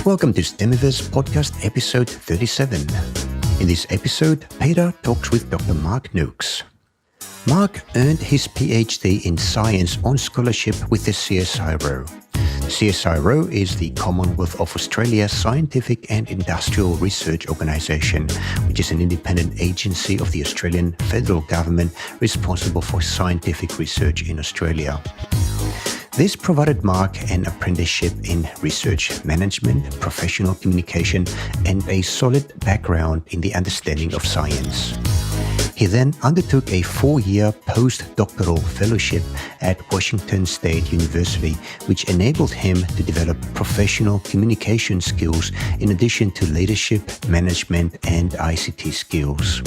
Welcome to Stemiverse podcast episode 37. In this episode, Peter talks with Dr. Marc Noakes. Marc earned his Ph.D. in science on scholarship with the CSIRO. The CSIRO is the Commonwealth of Australia Scientific and Industrial Research Organisation, which is an independent agency of the Australian federal government responsible for scientific research in Australia. This provided Marc an apprenticeship in research management, professional communication, and a solid background in the understanding of science. He then undertook a 4-year postdoctoral fellowship at Washington State University, which enabled him to develop professional communication skills in addition to leadership, management, and ICT skills.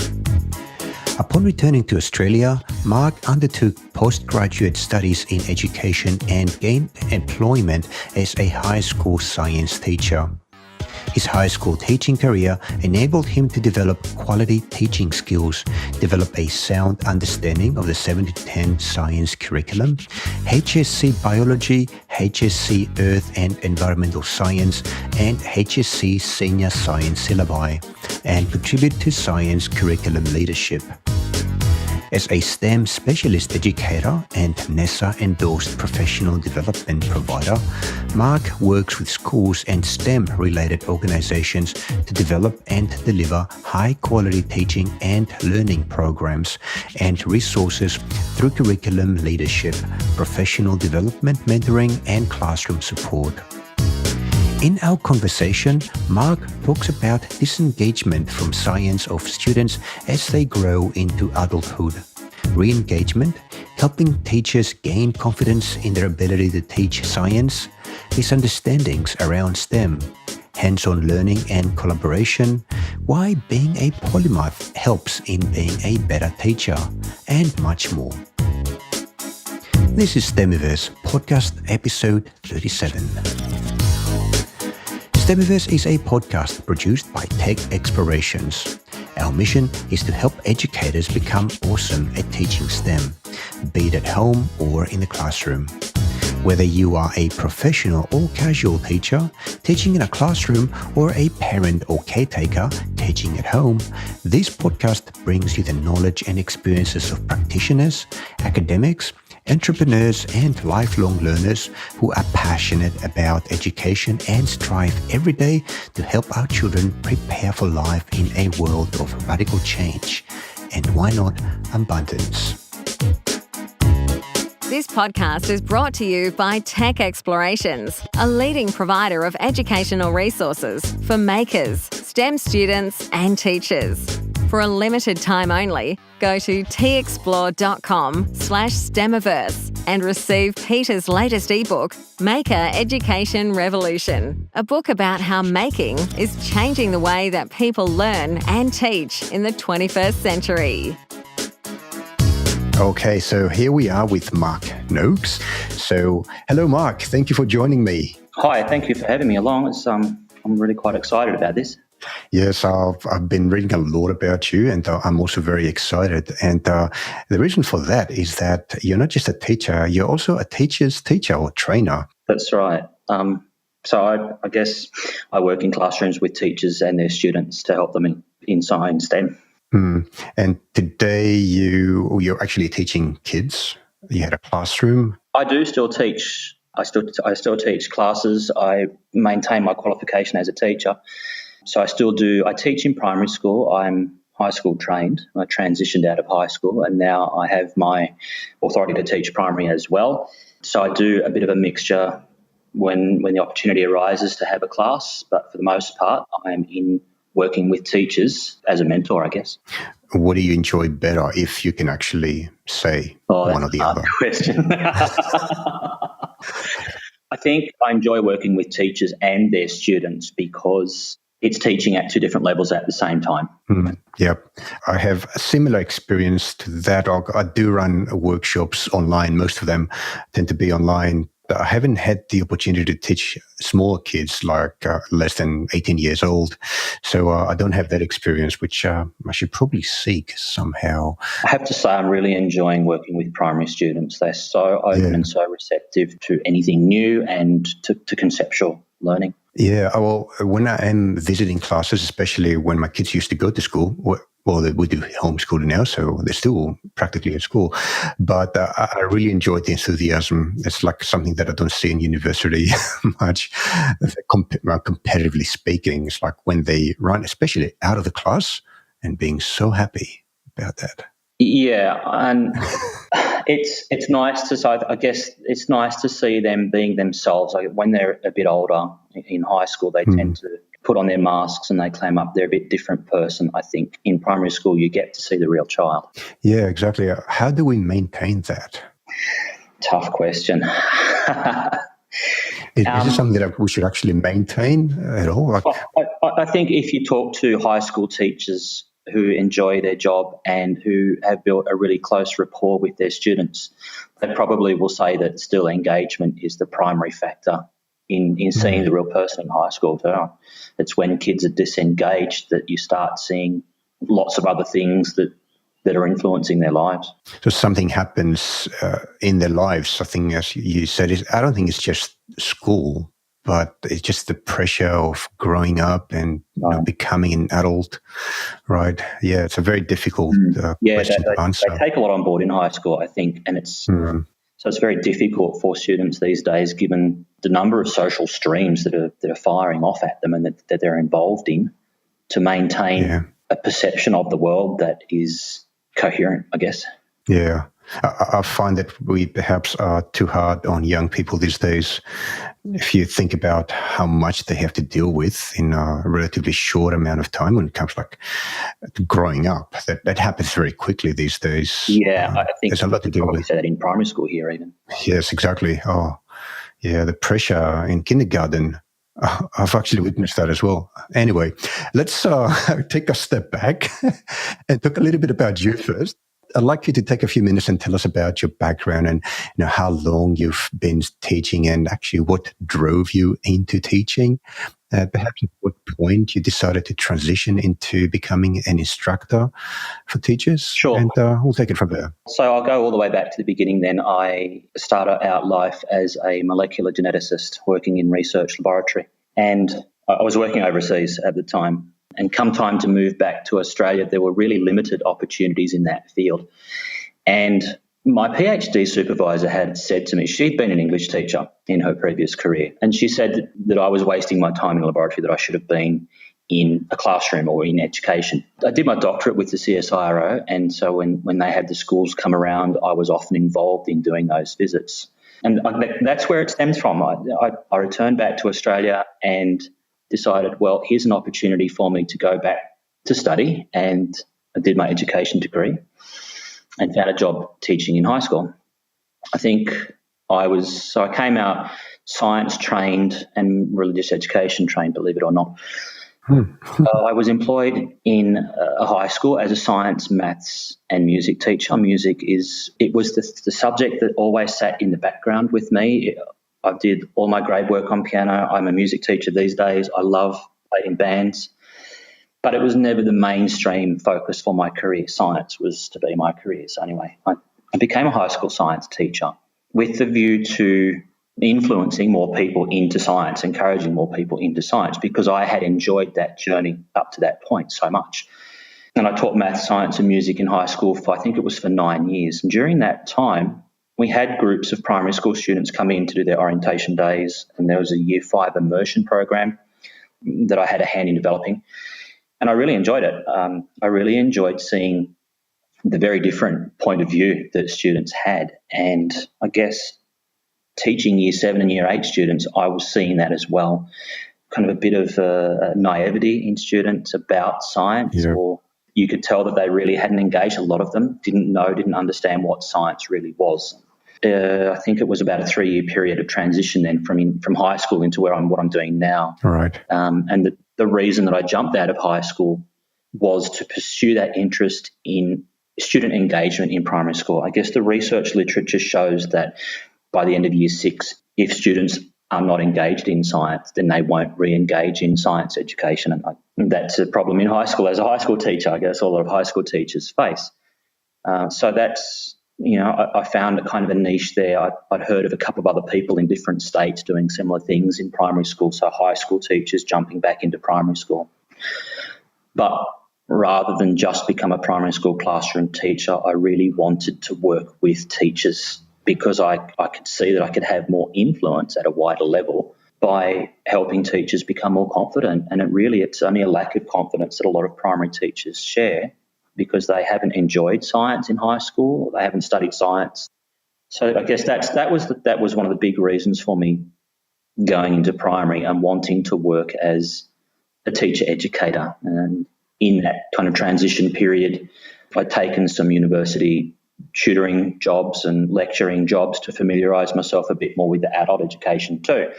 Upon returning to Australia, Marc undertook postgraduate studies in education and gained employment as a high school science teacher. His high school teaching career enabled him to develop quality teaching skills, develop a sound understanding of the 7-10 science curriculum, HSC Biology, HSC Earth and Environmental Science, and HSC Senior Science syllabi, and contribute to science curriculum leadership. As a STEM specialist educator and NASA-endorsed professional development provider, Marc works with schools and STEM-related organizations to develop and deliver high-quality teaching and learning programs and resources through curriculum leadership, professional development mentoring, and classroom support. In our conversation, Marc talks about disengagement from science of students as they grow into adulthood, re-engagement, helping teachers gain confidence in their ability to teach science, misunderstandings around STEM, hands-on learning and collaboration, why being a polymath helps in being a better teacher, and much more. This is Stemiverse podcast episode 37. Stemiverse is a podcast produced by Tech Explorations. Our mission is to help educators become awesome at teaching STEM, be it at home or in the classroom. Whether you are a professional or casual teacher, teaching in a classroom, or a parent or caretaker, teaching at home, this podcast brings you the knowledge and experiences of practitioners, academics, entrepreneurs, and lifelong learners who are passionate about education and strive every day to help our children prepare for life in a world of radical change. And why not abundance? This podcast is brought to you by Tech Explorations, a leading provider of educational resources for makers, STEM students, and teachers. For a limited time only, go to texplore.com/Stemiverse and receive Peter's latest ebook, Maker Education Revolution, a book about how making is changing the way that people learn and teach in the 21st century. Okay, so here we are with Marc Noakes. So, hello, Marc. Thank you for joining me. Hi, thank you for having me along. I'm really quite excited about this. Yes, I've been reading a lot about you, and I'm also very excited. And the reason for that is that you're not just a teacher, you're also a teacher's teacher or trainer. That's right. So I guess I work in classrooms with teachers and their students to help them in science STEM. And today you're actually teaching kids. You had a classroom. I do still teach. I still teach classes. I maintain my qualification as a teacher. So I teach in primary school. I'm high school trained. I transitioned out of high school and now I have my authority to teach primary as well. So I do a bit of a mixture when the opportunity arises to have a class, but for the most part I'm in working with teachers as a mentor, I guess. What do you enjoy better, if you can actually say one or the other? Question. I think I enjoy working with teachers and their students because it's teaching at two different levels at the same time. Yep. I have a similar experience to that. I do run workshops online. Most of them tend to be online. I haven't had the opportunity to teach smaller kids, like less than 18 years old. So I don't have that experience, which I should probably seek somehow. I have to say I'm really enjoying working with primary students. They're so open and so receptive to anything new and to conceptual learning. Yeah, well, when I am visiting classes, especially when my kids used to go to school, well, we do homeschooling now, so they're still practically at school. But I really enjoyed the enthusiasm. It's like something that I don't see in university much. Competitively speaking, it's like when they run, especially out of the class, and being so happy about that. Yeah, and it's nice to. So I guess it's nice to see them being themselves. Like when they're a bit older in high school, they tend to put on their masks and they claim up they're a bit different person. I think in primary school you get to see the real child. Yeah, exactly. How do we maintain that? Tough question. Is this something that we should actually maintain at all? Like, I think if you talk to high school teachers who enjoy their job and who have built a really close rapport with their students, they probably will say that still engagement is the primary factor in seeing the real person in high school too. It's when kids are disengaged that you start seeing lots of other things that are influencing their lives. So something happens in their lives. I think, as you said, I don't think it's just school, but it's just the pressure of growing up and becoming an adult, right? Yeah, it's a very difficult question to answer. They take a lot on board in high school, I think, and it's so it's very difficult for students these days, given the number of social streams that are firing off at them and that they're involved in, to maintain a perception of the world that is coherent, I guess. Yeah. I find that we perhaps are too hard on young people these days. If you think about how much they have to deal with in a relatively short amount of time when it comes like growing up, that happens very quickly these days. Yeah, I think there's a lot to do with. Say that in primary school here even. Yes, exactly. Oh, yeah, the pressure in kindergarten. I've actually witnessed that as well. Anyway, let's take a step back and talk a little bit about you first. I'd like you to take a few minutes and tell us about your background and how long you've been teaching and actually what drove you into teaching. Perhaps at what point you decided to transition into becoming an instructor for teachers. Sure. And we'll take it from there. So I'll go all the way back to the beginning then. I started out life as a molecular geneticist working in research laboratory. And I was working overseas at the time. And come time to move back to Australia, there were really limited opportunities in that field. And my PhD supervisor had said to me, she'd been an English teacher in her previous career, and she said that I was wasting my time in a laboratory, that I should have been in a classroom or in education. I did my doctorate with the CSIRO, and so when they had the schools come around, I was often involved in doing those visits. And that's where it stems from. I returned back to Australia and decided, well, here's an opportunity for me to go back to study, and I did my education degree and found a job teaching in high school. I think I came out science trained and religious education trained, believe it or not. I was employed in a high school as a science, maths and music teacher. Music was the subject that always sat in the background with me. I did all my grade work on piano. I'm a music teacher these days. I love playing bands. But it was never the mainstream focus for my career. Science was to be my career. So anyway, I became a high school science teacher with the view to influencing more people into science, encouraging more people into science, because I had enjoyed that journey up to that point so much. And I taught math, science and music in high school for 9 years. And during that time, we had groups of primary school students come in to do their orientation days, and there was a Year 5 immersion program that I had a hand in developing, and I really enjoyed it. I really enjoyed seeing the very different point of view that students had, and I guess teaching Year 7 and Year 8 students, I was seeing that as well, kind of a bit of naivety in students about science, or you could tell that they really hadn't engaged. A lot of them didn't understand what science really was. I think it was about a 3-year period of transition then from high school into what I'm doing now. Right. And the reason that I jumped out of high school was to pursue that interest in student engagement in primary school. I guess the research literature shows that by the end of Year 6, if students are not engaged in science, then they won't re-engage in science education. And that's a problem in high school. As a high school teacher, I guess a lot of high school teachers face. So that's I found a kind of a niche there. I'd heard of a couple of other people in different states doing similar things in primary school, so high school teachers jumping back into primary school. But rather than just become a primary school classroom teacher, I really wanted to work with teachers because I could see that I could have more influence at a wider level by helping teachers become more confident. And it's only a lack of confidence that a lot of primary teachers share because they haven't enjoyed science in high school, or they haven't studied science. So I guess that was one of the big reasons for me going into primary and wanting to work as a teacher educator. And in that kind of transition period, I'd taken some university tutoring jobs and lecturing jobs to familiarise myself a bit more with the adult education too.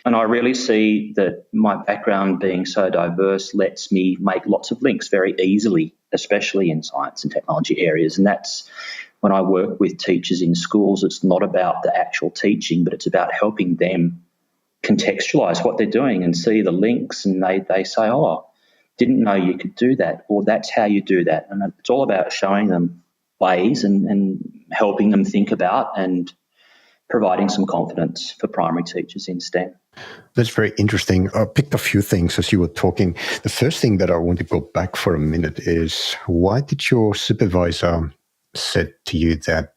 And I really see that my background being so diverse lets me make lots of links very easily, especially in science and technology areas. And that's when I work with teachers in schools, it's not about the actual teaching, but it's about helping them contextualise what they're doing and see the links. And they say, oh, didn't know you could do that, or that's how you do that. And it's all about showing them ways and helping them think about and providing some confidence for primary teachers in STEM. That's very interesting. I picked a few things as you were talking. The first thing that I want to go back for a minute is, why did your supervisor say to you that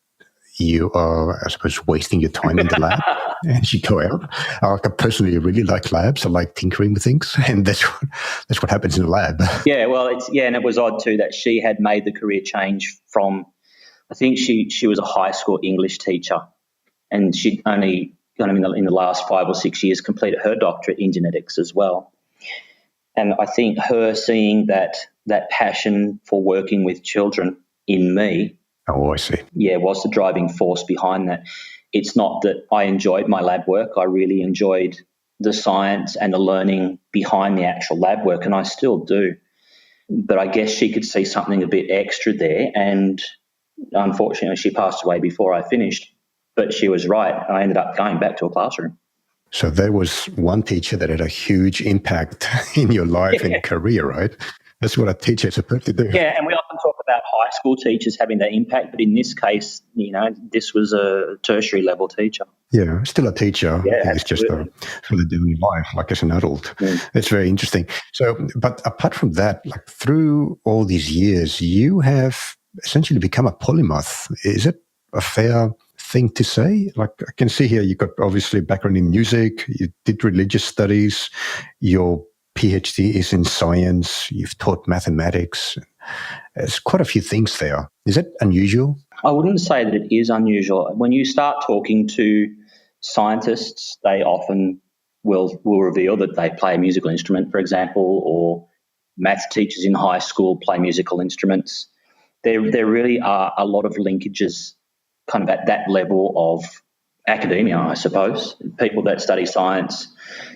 you are, I suppose, wasting your time in the lab and you go out? I personally really like labs. I like tinkering with things, and that's what happens in the lab. Yeah, well, and it was odd too that she had made the career change from, I think she was a high school English teacher, and she'd only in the last 5 or 6 years completed her doctorate in genetics as well. And I think her seeing that passion for working with children in me, oh, I see. Yeah, was the driving force behind that. It's not that I enjoyed my lab work. I really enjoyed the science and the learning behind the actual lab work, and I still do. But I guess she could see something a bit extra there, and unfortunately she passed away before I finished. But she was right. I ended up going back to a classroom. So there was one teacher that had a huge impact in your life and career, right? That's what a teacher is supposed to do. Yeah, and we often talk about high school teachers having that impact, but in this case, this was a tertiary level teacher. Yeah, still a teacher. Yeah, it's just further doing life, like as an adult. It's very interesting. So, but apart from that, like through all these years, you have essentially become a polymath. Is it a fair thing to say? Like, I can see here, you got obviously background in music, you did religious studies, your Ph.D. is in science, you've taught mathematics. There's quite a few things there. Is it unusual? I wouldn't say that it is unusual. When you start talking to scientists, they often will reveal that they play a musical instrument, for example, or maths teachers in high school play musical instruments. There really are a lot of linkages kind of at that level of academia, I suppose. People that study science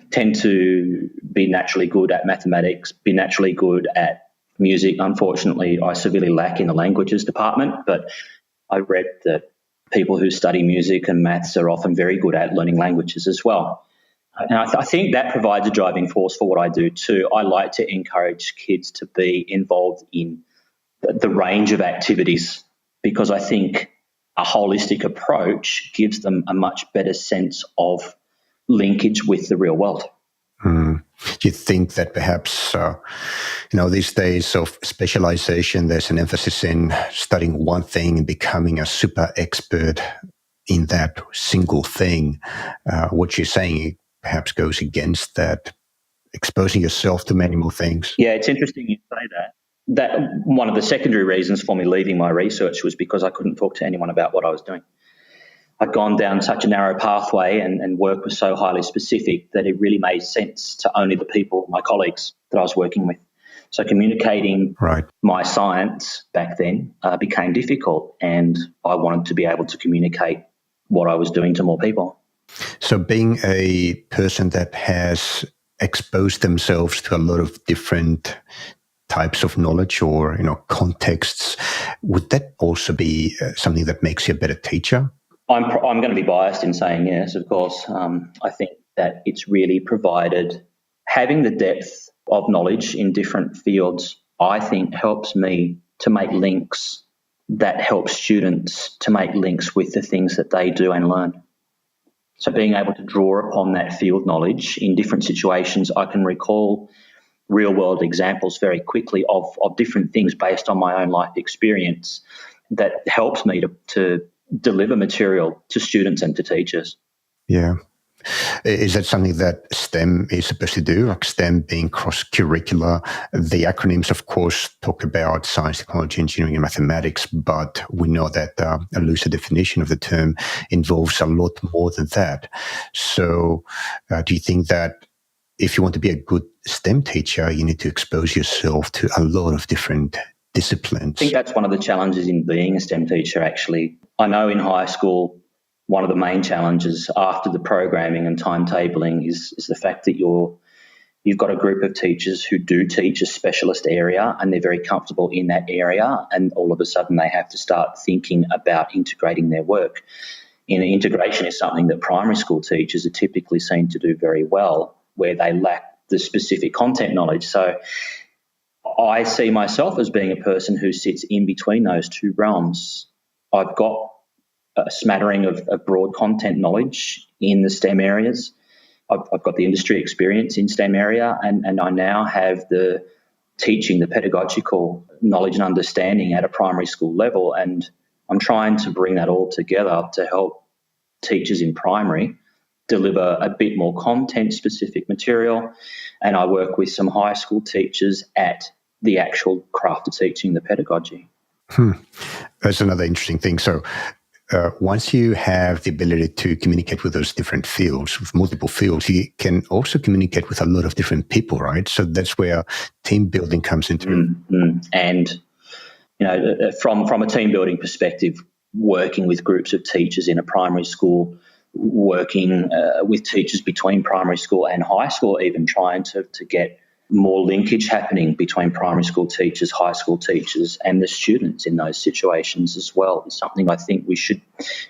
tend to be naturally good at mathematics, be naturally good at music. Unfortunately, I severely lack in the languages department, but I read that people who study music and maths are often very good at learning languages as well. And I think that provides a driving force for what I do too. I like to encourage kids to be involved in the range of activities, because I think a holistic approach gives them a much better sense of linkage with the real world. Do you think that perhaps, these days of specialization, there's an emphasis in studying one thing and becoming a super expert in that single thing? What you're saying perhaps goes against that, exposing yourself to many more things. Yeah, it's interesting you say that. That one of the secondary reasons for me leaving my research was because I couldn't talk to anyone about what I was doing. I'd gone down such a narrow pathway and work was so highly specific that it really made sense to only the people, my colleagues, that I was working with. So communicating my science back then became difficult, and I wanted to be able to communicate what I was doing to more people. So being a person that has exposed themselves to a lot of different types of knowledge or contexts, would that also be something that makes you a better teacher? I'm going to be biased in saying yes, of course. I think that it's really provided having the depth of knowledge in different fields. I think helps me to make links that helps students to make links with the things that they do and learn. So being able to draw upon that field knowledge in different situations, I can recall real-world examples very quickly of different things based on my own life experience that helps me to deliver material to students and to teachers. Yeah. Is that something that STEM is supposed to do, like STEM being cross-curricular? The acronyms, of course, talk about science, technology, engineering, and mathematics, but we know that a looser definition of the term involves a lot more than that. So do you think that if you want to be a good STEM teacher, you need to expose yourself to a lot of different disciplines? I think that's one of the challenges in being a STEM teacher, actually. I know in high school, one of the main challenges after the programming and timetabling is the fact that you've got a group of teachers who do teach a specialist area and they're very comfortable in that area, and all of a sudden they have to start thinking about integrating their work. Integration is something that primary school teachers are typically seen to do very well, where they lack the specific content knowledge. So I see myself as being a person who sits in between those two realms. I've got a smattering of broad content knowledge in the STEM areas. I've got the industry experience in STEM area, and I now have the teaching, the pedagogical knowledge and understanding at a primary school level, and I'm trying to bring that all together to help teachers in primary deliver a bit more content-specific material, and I work with some high school teachers at the actual craft of teaching, the pedagogy. That's another interesting thing. So once you have the ability to communicate with those different fields, with multiple fields, you can also communicate with a lot of different people, right? So that's where team building comes into. And, you know, from a team building perspective, working with groups of teachers in a primary school, working with teachers between primary school and high school, even trying to get more linkage happening between primary school teachers, high school teachers, and the students in those situations as well is something I think we should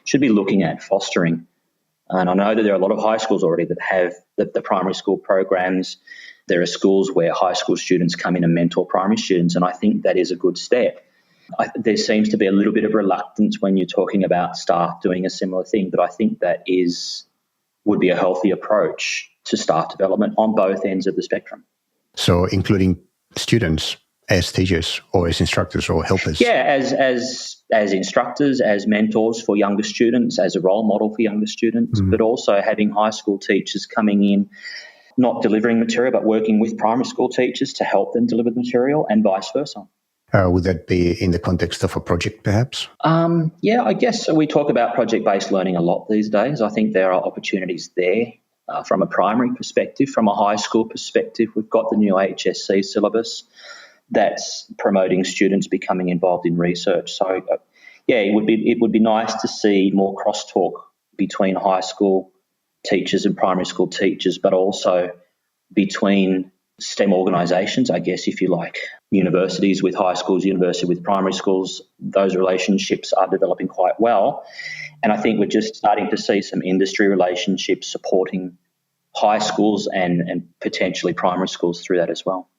be looking at fostering. And I know that there are a lot of high schools already that have the primary school programs. There are schools where high school students come in and mentor primary students, and I think that is a good step. There seems to be a little bit of reluctance when you're talking about staff doing a similar thing, but I think that would be a healthy approach to staff development on both ends of the spectrum. So including students as teachers or as instructors or helpers? Yeah, as instructors, as mentors for younger students, as a role model for younger students, but also having high school teachers coming in, not delivering material, but working with primary school teachers to help them deliver the material and vice versa. Would that be in the context of a project, perhaps? Yeah, I guess we talk about project-based learning a lot these days. I think there are opportunities there. From a primary perspective, from a high school perspective, we've got the new HSC syllabus that's promoting students becoming involved in research. So, it would be nice to see more crosstalk between high school teachers and primary school teachers, but also between STEM organisations, I guess, if you like, universities with high schools, university with primary schools. Those relationships are developing quite well. And I think we're just starting to see some industry relationships supporting high schools and potentially primary schools through that as well.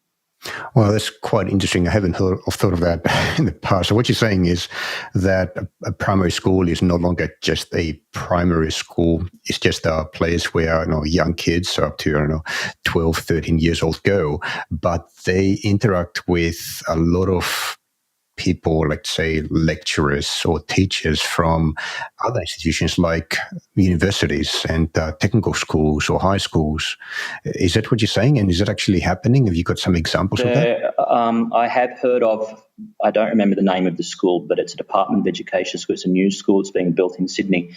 Well, that's quite interesting. I haven't thought of that in the past. So what you're saying is that a primary school is no longer just a primary school. It's just a place where young kids up to 12, 13 years old go, but they interact with a lot of people, let's say lecturers or teachers from other institutions like universities and technical schools or high schools. Is that what you're saying? And is that actually happening? Have you got some examples of that? I have heard of, I don't remember the name of the school, but it's a Department of Education school. It's a new school. It's being built in Sydney.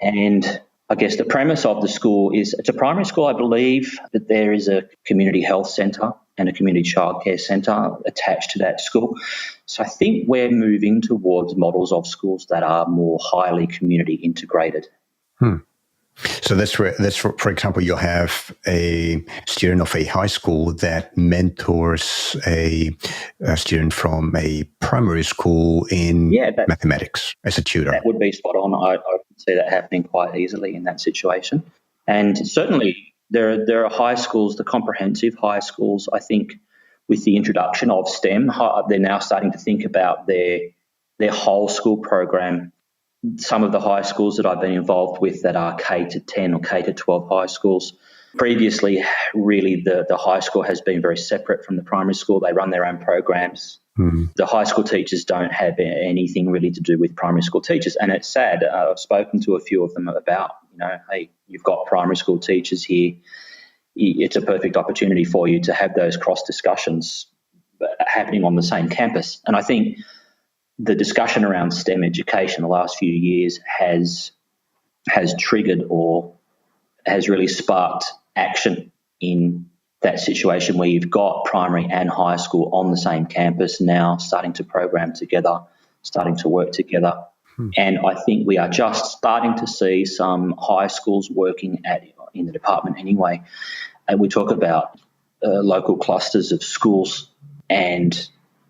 And I guess the premise of the school is it's a primary school, I believe, but there is a community health centre and a community childcare centre attached to that school. So I think we're moving towards models of schools that are more highly community integrated. So for example, you'll have a student of a high school that mentors a student from a primary school in mathematics as a tutor. That would be spot on. I could see that happening quite easily in that situation. And certainly there are high schools, the comprehensive high schools, I think with the introduction of STEM, they're now starting to think about their their whole school program. Some of the high schools that I've been involved with that are K to 10 or K to 12 high schools, previously, really the high school has been very separate from the primary school. They run their own programs. The high school teachers don't have anything really to do with primary school teachers. And it's sad. I've spoken to a few of them about, hey, you've got primary school teachers here. It's a perfect opportunity for you to have those cross discussions happening on the same campus. And I think the discussion around STEM education the last few years has triggered or has really sparked action in that situation where you've got primary and high school on the same campus now, starting to program together, starting to work together. And I think we are just starting to see some high schools working in the department anyway. And we talk about local clusters of schools, and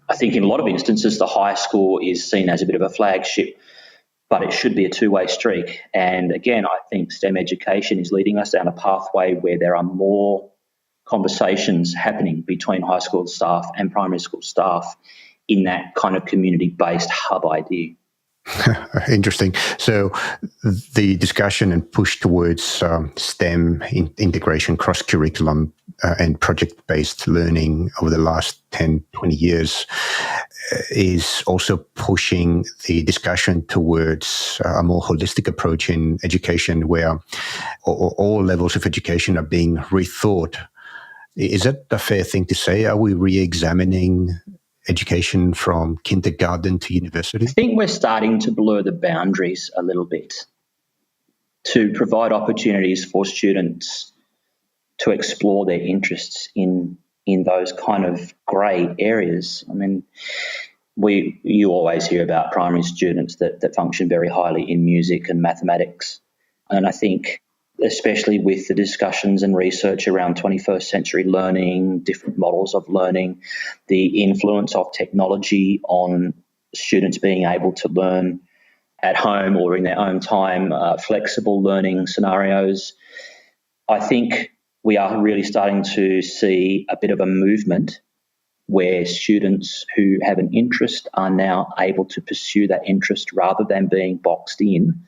I think in a lot of instances the high school is seen as a bit of a flagship, but it should be a two-way streak. And again, I think STEM education is leading us down a pathway where there are more conversations happening between high school staff and primary school staff in that kind of community-based hub idea. Interesting. So the discussion and push towards STEM integration, cross-curriculum and project-based learning over the last 10, 20 years is also pushing the discussion towards a more holistic approach in education where all levels of education are being rethought. Is that a fair thing to say? Are we re-examining education from kindergarten to university? I think we're starting to blur the boundaries a little bit to provide opportunities for students to explore their interests in those kind of grey areas. I mean, you always hear about primary students that function very highly in music and mathematics. And I think especially with the discussions and research around 21st century learning, different models of learning, the influence of technology on students being able to learn at home or in their own time, flexible learning scenarios. I think we are really starting to see a bit of a movement where students who have an interest are now able to pursue that interest rather than being boxed in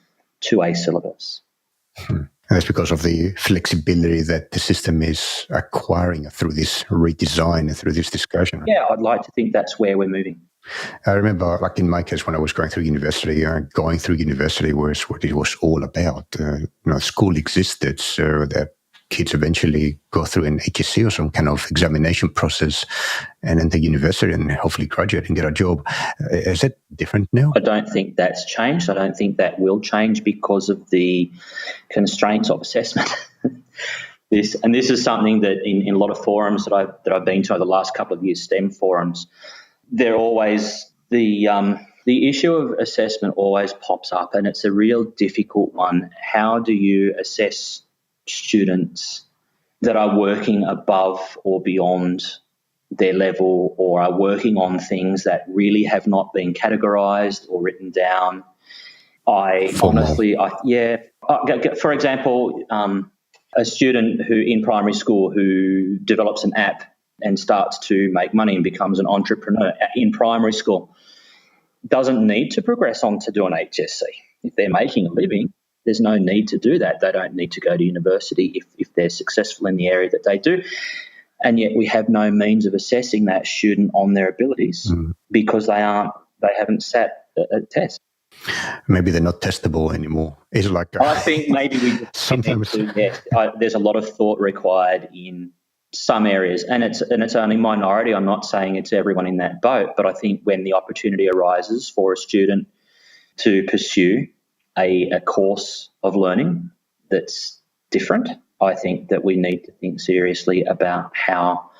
to a syllabus. And that's because of the flexibility that the system is acquiring through this redesign and through this discussion. Yeah, I'd like to think that's where we're moving. I remember, like in my case, when I was going through university was what it was all about. School existed so that kids eventually go through an HSC or some kind of examination process and enter university and hopefully graduate and get a job. Is that different now? I don't think that's changed. I don't think that will change because of the constraints of assessment. This is something that in a lot of forums that I've been to over the last couple of years, STEM forums, they're always the issue of assessment always pops up, and it's a real difficult one. How do you assess students that are working above or beyond their level or are working on things that really have not been categorized or written down? For example, a student who in primary school who develops an app and starts to make money and becomes an entrepreneur in primary school doesn't need to progress on to do an HSC. If they're making a living, there's no need to do that. They don't need to go to university if they're successful in the area that they do. And yet we have no means of assessing that student on their abilities because they haven't sat a test. Maybe they're not testable anymore. It's like I think maybe we sometimes there's a lot of thought required in some areas, and it's only minority. I'm not saying it's everyone in that boat, but I think when the opportunity arises for a student to pursue a course of learning that's different, I think that we need to think seriously about how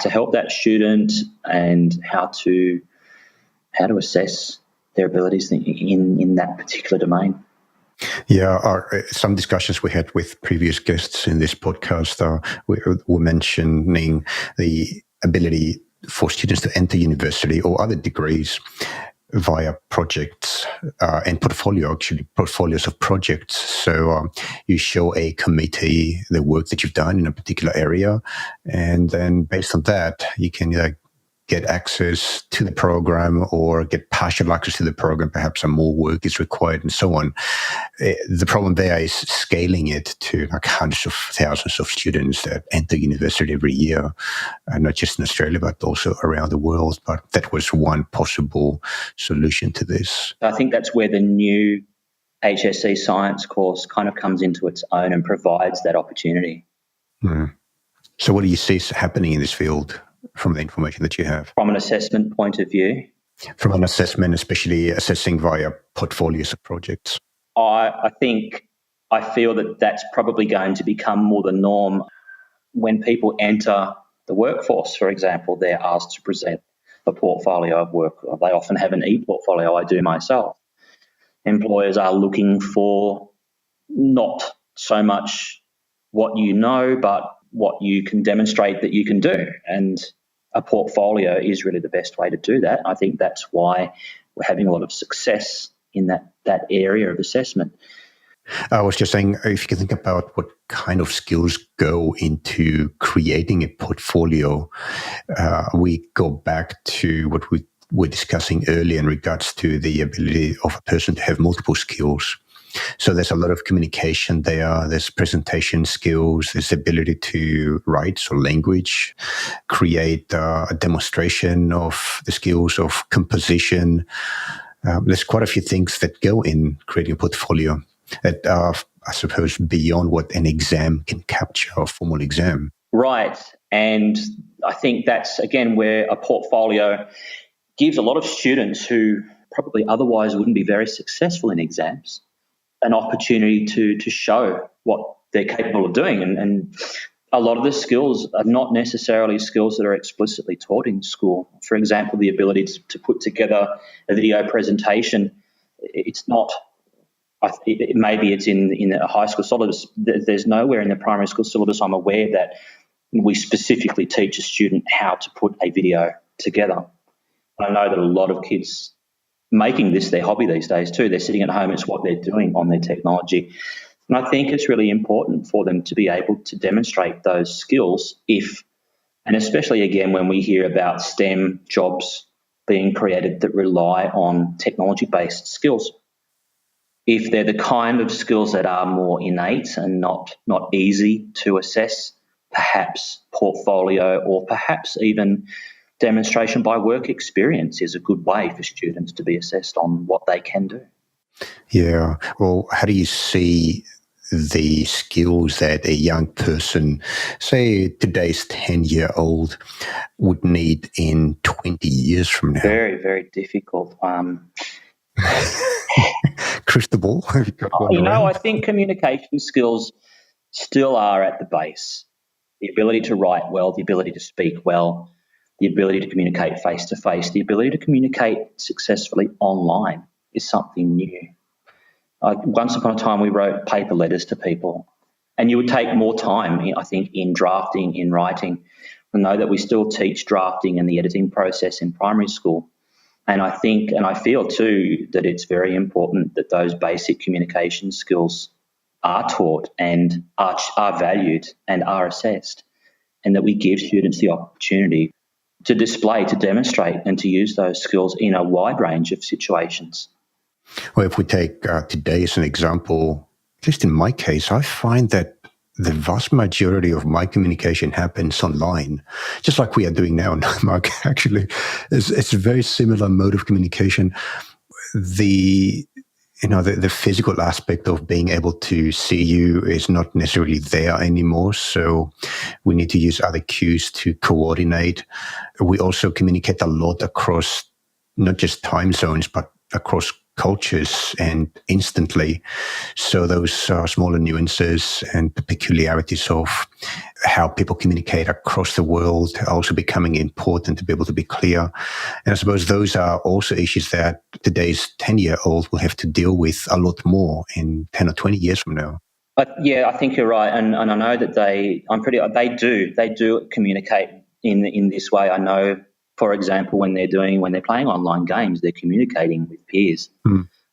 to help that student and how to assess their abilities in that particular domain. Yeah, some discussions we had with previous guests in this podcast were mentioning the ability for students to enter university or other degrees via projects and portfolios of projects. So you show a committee the work that you've done in a particular area, and then based on that, you can get access to the program or get partial access to the program. Perhaps some more work is required and so on. The problem there is scaling it to like hundreds of thousands of students that enter university every year, not just in Australia, but also around the world. But that was one possible solution to this. I think that's where the new HSC science course kind of comes into its own and provides that opportunity. So what do you see happening in this field from the information that you have? From an assessment point of view? From an assessment, especially assessing via portfolios of projects. I feel that that's probably going to become more the norm. When people enter the workforce, for example, they're asked to present a portfolio of work. They often have an e-portfolio. I do myself. Employers are looking for not so much what you know, but what you can demonstrate that you can do. And a portfolio is really the best way to do that. I think that's why we're having a lot of success in that area of assessment. I was just saying, if you can think about what kind of skills go into creating a portfolio, we go back to what we were discussing earlier in regards to the ability of a person to have multiple skills. So there's a lot of communication there. There's presentation skills. There's the ability to write, so language, create a demonstration of the skills of composition. There's quite a few things that go in creating a portfolio that are, I suppose, beyond what an exam can capture, a formal exam. Right. And I think that's, again, where a portfolio gives a lot of students who probably otherwise wouldn't be very successful in exams an opportunity to show what they're capable of doing. And a lot of the skills are not necessarily skills that are explicitly taught in school. For example, the ability to put together a video presentation, it's not, maybe it's in a high school syllabus. There's nowhere in the primary school syllabus I'm aware that we specifically teach a student how to put a video together. I know that a lot of kids making this their hobby these days too. They're sitting at home, it's what they're doing on their technology. And I think it's really important for them to be able to demonstrate those skills and especially again when we hear about STEM jobs being created that rely on technology-based skills. If they're the kind of skills that are more innate and not easy to assess, perhaps portfolio or perhaps even demonstration by work experience is a good way for students to be assessed on what they can do. Yeah. Well, how do you see the skills that a young person, say today's 10-year-old, would need in 20 years from now? Very, very difficult. Crystal ball? I think communication skills still are at the base. The ability to write well, the ability to speak well, the ability to communicate face-to-face, the ability to communicate successfully online is something new. Once upon a time, we wrote paper letters to people, and you would take more time, I think, in drafting, in writing. I know that we still teach drafting and the editing process in primary school, and I think, and I feel too, that it's very important that those basic communication skills are taught and are valued and are assessed, and that we give students the opportunity to display, to demonstrate, and to use those skills in a wide range of situations. Well, if we take today as an example, at least in my case, I find that the vast majority of my communication happens online, just like we are doing now, Mark, actually. It's a very similar mode of communication. The physical aspect of being able to see you is not necessarily there anymore. So we need to use other cues to coordinate. We also communicate a lot across not just time zones, but across cultures and instantly. So those smaller nuances and the peculiarities of how people communicate across the world are also becoming important to be able to be clear. And I suppose those are also issues that today's 10-year-old will have to deal with a lot more in 10 or 20 years from now. Yeah, I think you're right. And I know that they do communicate in this way. I know, for example, when they're playing online games, they're communicating with peers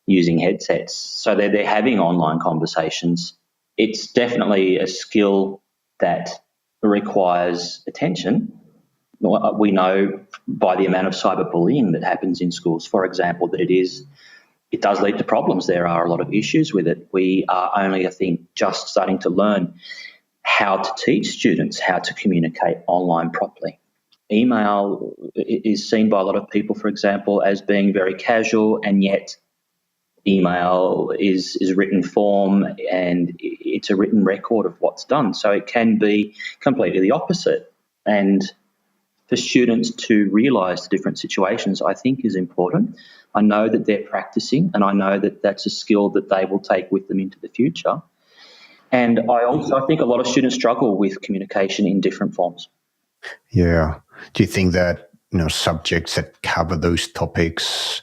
using headsets. So they're having online conversations. It's definitely a skill that requires attention, We know by the amount of cyberbullying that happens in schools, for example, that it does lead to problems. There are a lot of issues with it. We are only, I think, just starting to learn how to teach students how to communicate online properly. Email is seen by a lot of people, for example, as being very casual, and yet email is written form and it's a written record of what's done. So it can be completely the opposite. And for students to realise the different situations, I think is important. I know that they're practicing, and I know that that's a skill that they will take with them into the future. And I think a lot of students struggle with communication in different forms. Yeah. Do you think that, subjects that cover those topics,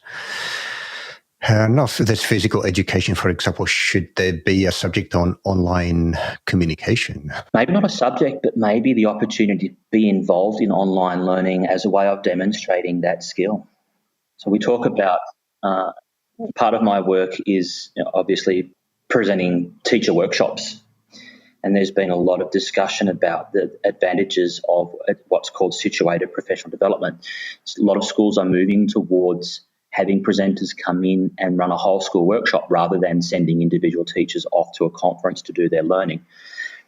if there's physical education, for example, should there be a subject on online communication? Maybe not a subject, but maybe the opportunity to be involved in online learning as a way of demonstrating that skill. So we talk about, part of my work is obviously presenting teacher workshops. And there's been a lot of discussion about the advantages of what's called situated professional development. A lot of schools are moving towards having presenters come in and run a whole school workshop rather than sending individual teachers off to a conference to do their learning.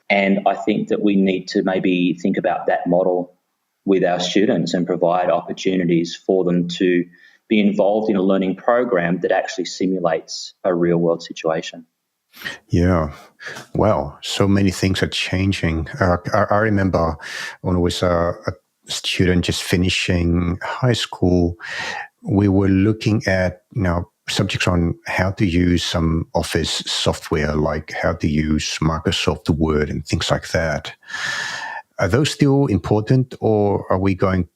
And I think that we need to maybe think about that model with our students and provide opportunities for them to be involved in a learning program that actually simulates a real-world situation. Yeah. Well, so many things are changing. I remember when I was a student just finishing high school, we were looking at, subjects on how to use some office software, like how to use Microsoft Word and things like that. Are those still important, or are we going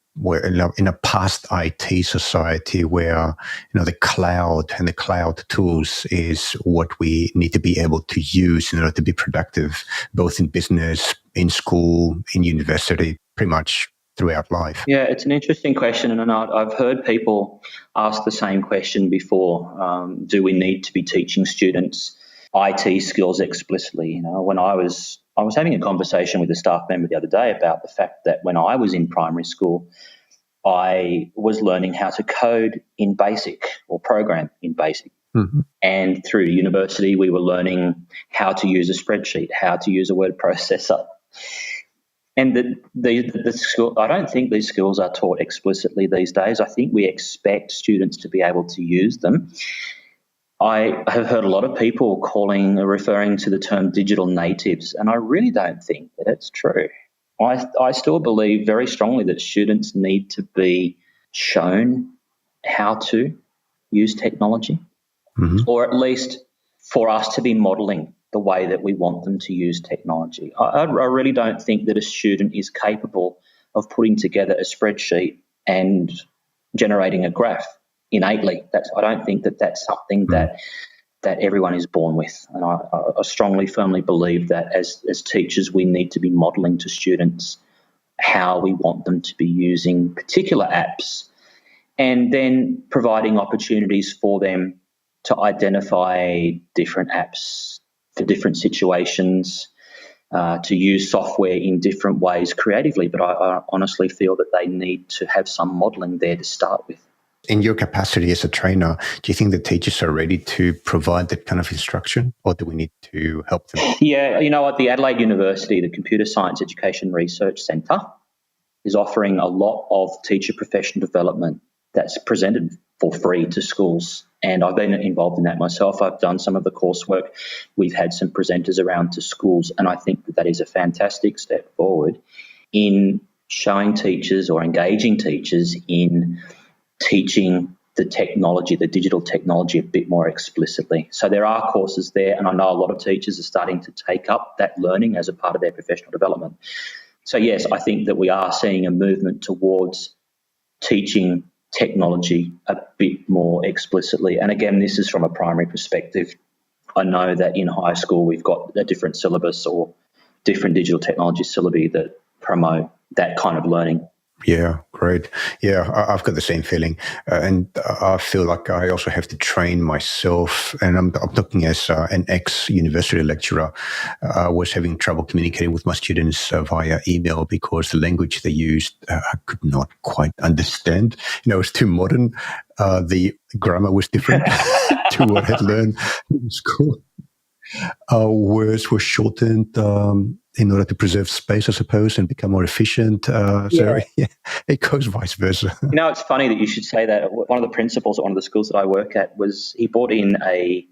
in a past IT society where the cloud and the cloud tools is what we need to be able to use in order to be productive, both in business, in school, in university, pretty much throughout life? Yeah, it's an interesting question, and I've heard people ask the same question before. Do we need to be teaching students IT skills explicitly? When I was having a conversation with a staff member the other day about the fact that when I was in primary school, I was learning how to code in BASIC or program in BASIC. Mm-hmm. And through university, we were learning how to use a spreadsheet, how to use a word processor. And the school, I don't think these skills are taught explicitly these days. I think we expect students to be able to use them. I have heard a lot of people referring to the term digital natives, and I really don't think that it's true. I still believe very strongly that students need to be shown how to use technology, mm-hmm. or at least for us to be modelling the way that we want them to use technology. I really don't think that a student is capable of putting together a spreadsheet and generating a graph innately. I don't think that that's something that everyone is born with. And I strongly, firmly believe that as teachers, we need to be modelling to students how we want them to be using particular apps, and then providing opportunities for them to identify different apps for different situations, to use software in different ways creatively. But I honestly feel that they need to have some modelling there to start with. In your capacity as a trainer, do you think the teachers are ready to provide that kind of instruction, or do we need to help them? Yeah, at the Adelaide University, the Computer Science Education Research Centre is offering a lot of teacher professional development that's presented for free to schools. And I've been involved in that myself. I've done some of the coursework. We've had some presenters around to schools, and I think that is a fantastic step forward in showing teachers or engaging teachers in teaching the technology, the digital technology, a bit more explicitly. So there are courses there, and I know a lot of teachers are starting to take up that learning as a part of their professional development. So yes, I think that we are seeing a movement towards teaching technology a bit more explicitly. And again, this is from a primary perspective. I know that in high school we've got a different syllabus or different digital technology syllabi that promote that kind of learning. Yeah, great. Yeah, I've got the same feeling. And I feel like I also have to train myself. And I'm talking as an ex-university lecturer. I was having trouble communicating with my students via email because the language they used, I could not quite understand. It was too modern. The grammar was different to what I had learned in school. Words were shortened in order to preserve space, I suppose, and become more efficient. So yeah, it goes vice versa. It's funny that you should say that. One of the principals at one of the schools that I work at was he brought in I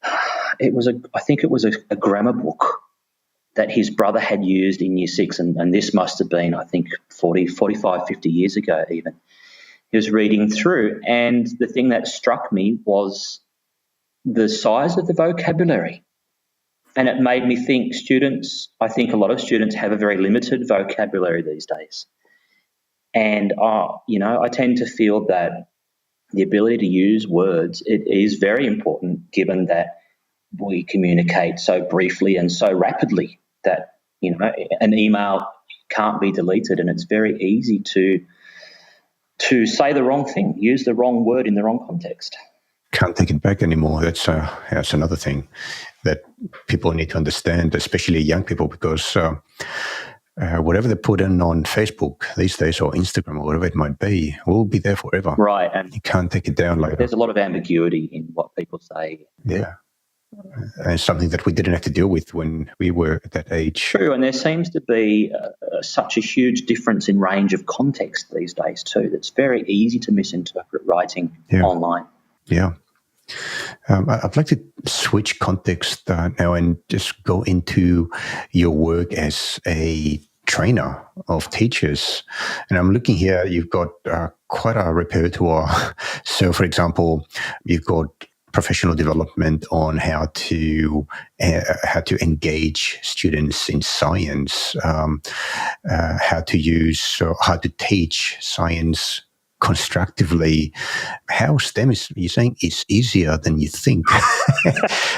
think it was a grammar book that his brother had used in year 6, and this must have been, I think, 40, 45, 50 years ago even. He was reading through, and the thing that struck me was the size of the vocabulary. And it made me think I think a lot of students have a very limited vocabulary these days. And, I tend to feel that the ability to use words, it is very important given that we communicate so briefly and so rapidly that, an email can't be deleted, and it's very easy to say the wrong thing, use the wrong word in the wrong context. Can't take it back anymore. That's another thing that people need to understand, especially young people, because whatever they put in on Facebook these days or Instagram or whatever it might be will be there forever. Right. And you can't take it down later. There's a lot of ambiguity in what people say. Yeah. And something that we didn't have to deal with when we were at that age. True, and there seems to be such a huge difference in range of context these days too. That's very easy to misinterpret writing online. Yeah. I'd like to switch context now and just go into your work as a trainer of teachers. And I'm looking here, you've got quite a repertoire. So, for example, you've got professional development on how to engage students in science, how to teach science constructively. How STEM you're saying is easier than you think.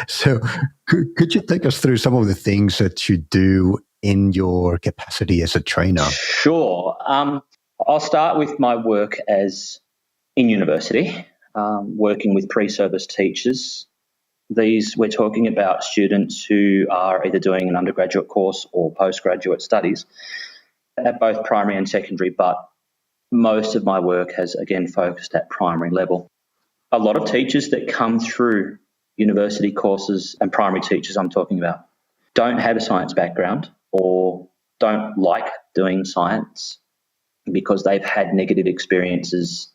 So could you take us through some of the things that you do in your capacity as a trainer? Sure. I'll start with my work in university, working with pre-service teachers. We're talking about students who are either doing an undergraduate course or postgraduate studies at both primary and secondary, but most of my work has, again, focused at primary level. A lot of teachers that come through university courses, and primary teachers I'm talking about, don't have a science background or don't like doing science because they've had negative experiences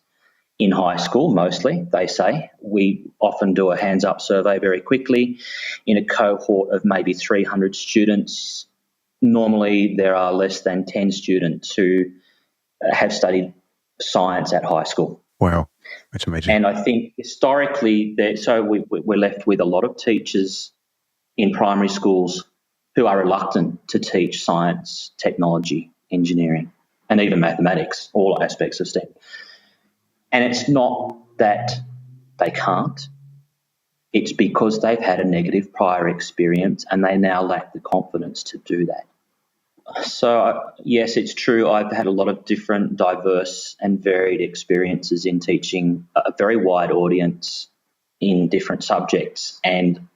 in high school, mostly, they say. We often do a hands-up survey very quickly in a cohort of maybe 300 students. Normally, there are less than 10 students who have studied science at high school. Wow, that's amazing. And I think historically, we're left with a lot of teachers in primary schools who are reluctant to teach science, technology, engineering, and even mathematics, all aspects of STEM. And it's not that they can't. It's because they've had a negative prior experience and they now lack the confidence to do that. So, yes, it's true. I've had a lot of different, diverse and varied experiences in teaching a very wide audience in different subjects. And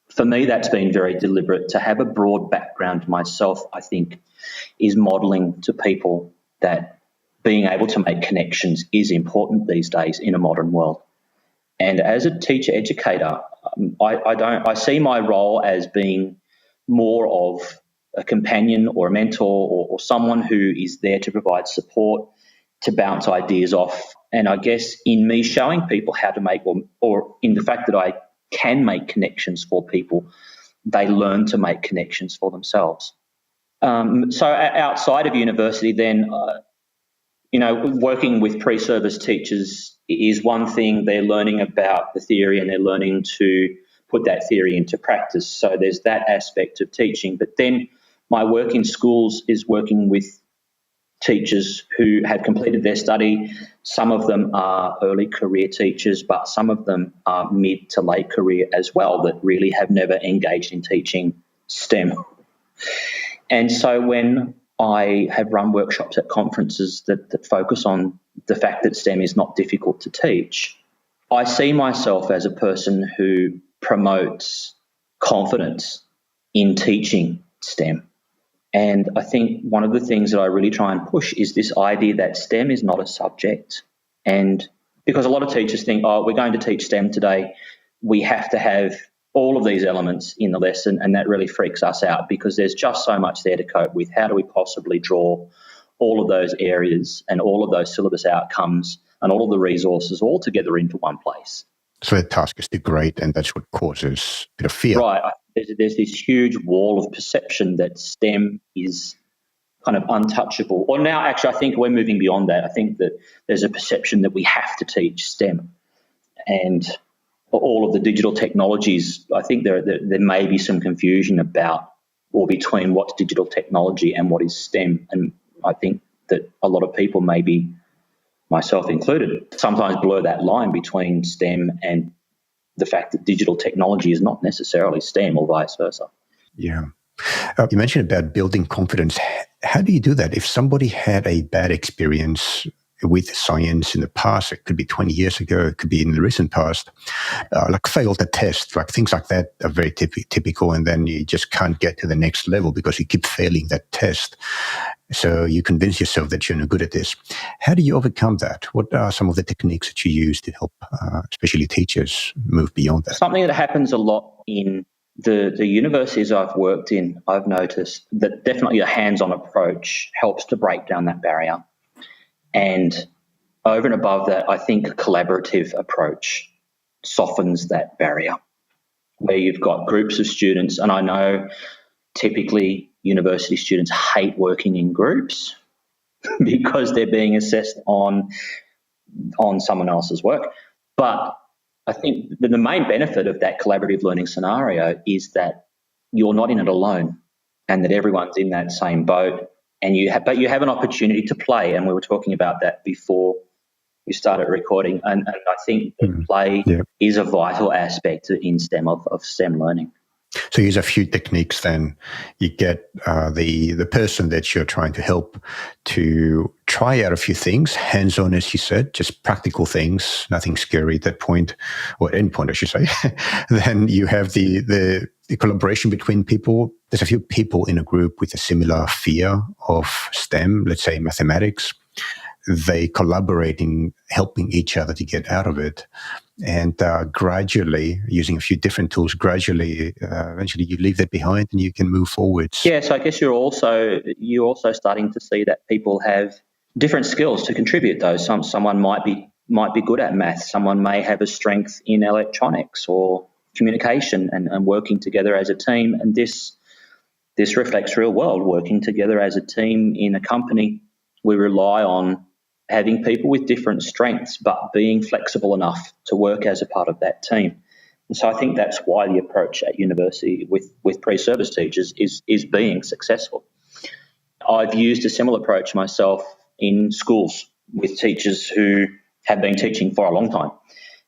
for me, that's been very deliberate. To have a broad background myself, I think, is modelling to people that being able to make connections is important these days in a modern world. And as a teacher educator, I see my role as being more of a companion or a mentor or someone who is there to provide support, to bounce ideas off. And I guess in me showing people how to make, or in the fact that I can make connections for people, they learn to make connections for themselves. So outside of university then, working with pre-service teachers is one thing. They're learning about the theory and they're learning to put that theory into practice. So there's that aspect of teaching. But then my work in schools is working with teachers who have completed their study. Some of them are early career teachers, but some of them are mid to late career as well that really have never engaged in teaching STEM. And so when I have run workshops at conferences that focus on the fact that STEM is not difficult to teach. I see myself as a person who promotes confidence in teaching STEM. And I think one of the things that I really try and push is this idea that STEM is not a subject. And because a lot of teachers think, oh, we're going to teach STEM today, we have to have all of these elements in the lesson, and that really freaks us out because there's just so much there to cope with. How do we possibly draw all of those areas and all of those syllabus outcomes and all of the resources all together into one place? So the task is too great, and that's what causes a bit of fear. Right. There's this huge wall of perception that STEM is kind of untouchable. Or now, actually, I think we're moving beyond that. I think that there's a perception that we have to teach STEM. And all of the digital technologies, I think there may be some confusion about or between what's digital technology and what is STEM. And I think that a lot of people, maybe myself included, sometimes blur that line between STEM and the fact that digital technology is not necessarily STEM or vice versa. Yeah. You mentioned about building confidence. How do you do that? If somebody had a bad experience with science in the past, it could be 20 years ago, it could be in the recent past, like failed a test, like things like that are very typical, and then you just can't get to the next level because you keep failing that test. So you convince yourself that you're not good at this. How do you overcome that? What are some of the techniques that you use to help, especially teachers, move beyond that? Something that happens a lot in the universities I've worked in, I've noticed that definitely a hands-on approach helps to break down that barrier. And over and above that, I think a collaborative approach softens that barrier, where you've got groups of students, and I know typically university students hate working in groups because they're being assessed on someone else's work. But I think the main benefit of that collaborative learning scenario is that you're not in it alone and that everyone's in that same boat. And you have an opportunity to play, and we were talking about that before we started recording. And I think that play is a vital aspect in STEM of STEM learning. So use a few techniques. Then you get the person that you're trying to help to try out a few things, hands-on, as you said, just practical things, nothing scary at that point, or at any point, I should say. Then you have the collaboration between people. There's a few people in a group with a similar fear of STEM, let's say mathematics. They collaborate in helping each other to get out of it. And gradually, using a few different tools, eventually you leave that behind and you can move forwards. Yeah, so I guess you're also starting to see that people have different skills to contribute those. Someone might be good at math. Someone may have a strength in electronics or communication and working together as a team. And this reflects real world, working together as a team in a company. We rely on having people with different strengths, but being flexible enough to work as a part of that team. And so I think that's why the approach at university with pre-service teachers is being successful. I've used a similar approach myself in schools with teachers who have been teaching for a long time.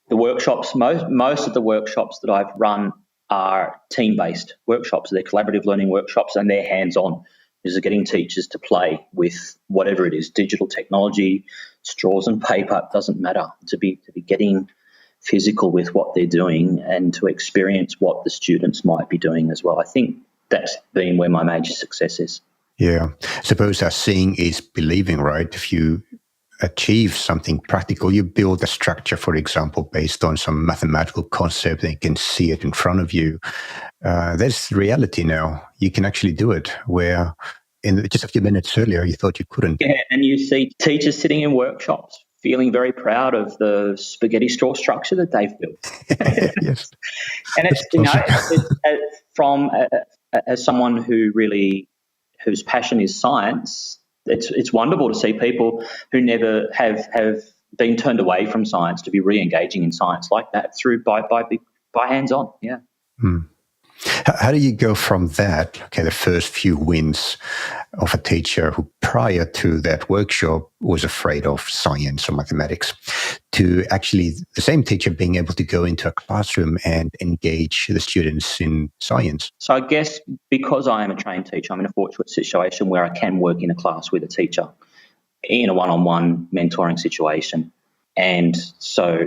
The workshops, most of the workshops that I've run are team-based workshops. They're collaborative learning workshops and they're hands-on. Is getting teachers to play with whatever it is, digital technology, straws and paper, it doesn't matter, to be getting physical with what they're doing and to experience what the students might be doing as well. I think that's been where my major success is. Yeah. Suppose our seeing is believing, right? If you achieve something practical, you build a structure, for example, based on some mathematical concept and you can see it in front of you. That's reality now. You can actually do it, where in just a few minutes earlier you thought you couldn't. Yeah, and you see teachers sitting in workshops feeling very proud of the spaghetti straw structure that they've built. Yes. And as someone whose passion is science, it's wonderful to see people who never have been turned away from science to be re-engaging in science like that by hands-on. Yeah. How do you go from that, okay, the first few wins of a teacher who prior to that workshop was afraid of science or mathematics, to actually the same teacher being able to go into a classroom and engage the students in science? So I guess because I am a trained teacher, I'm in a fortunate situation where I can work in a class with a teacher in a one-on-one mentoring situation. And so,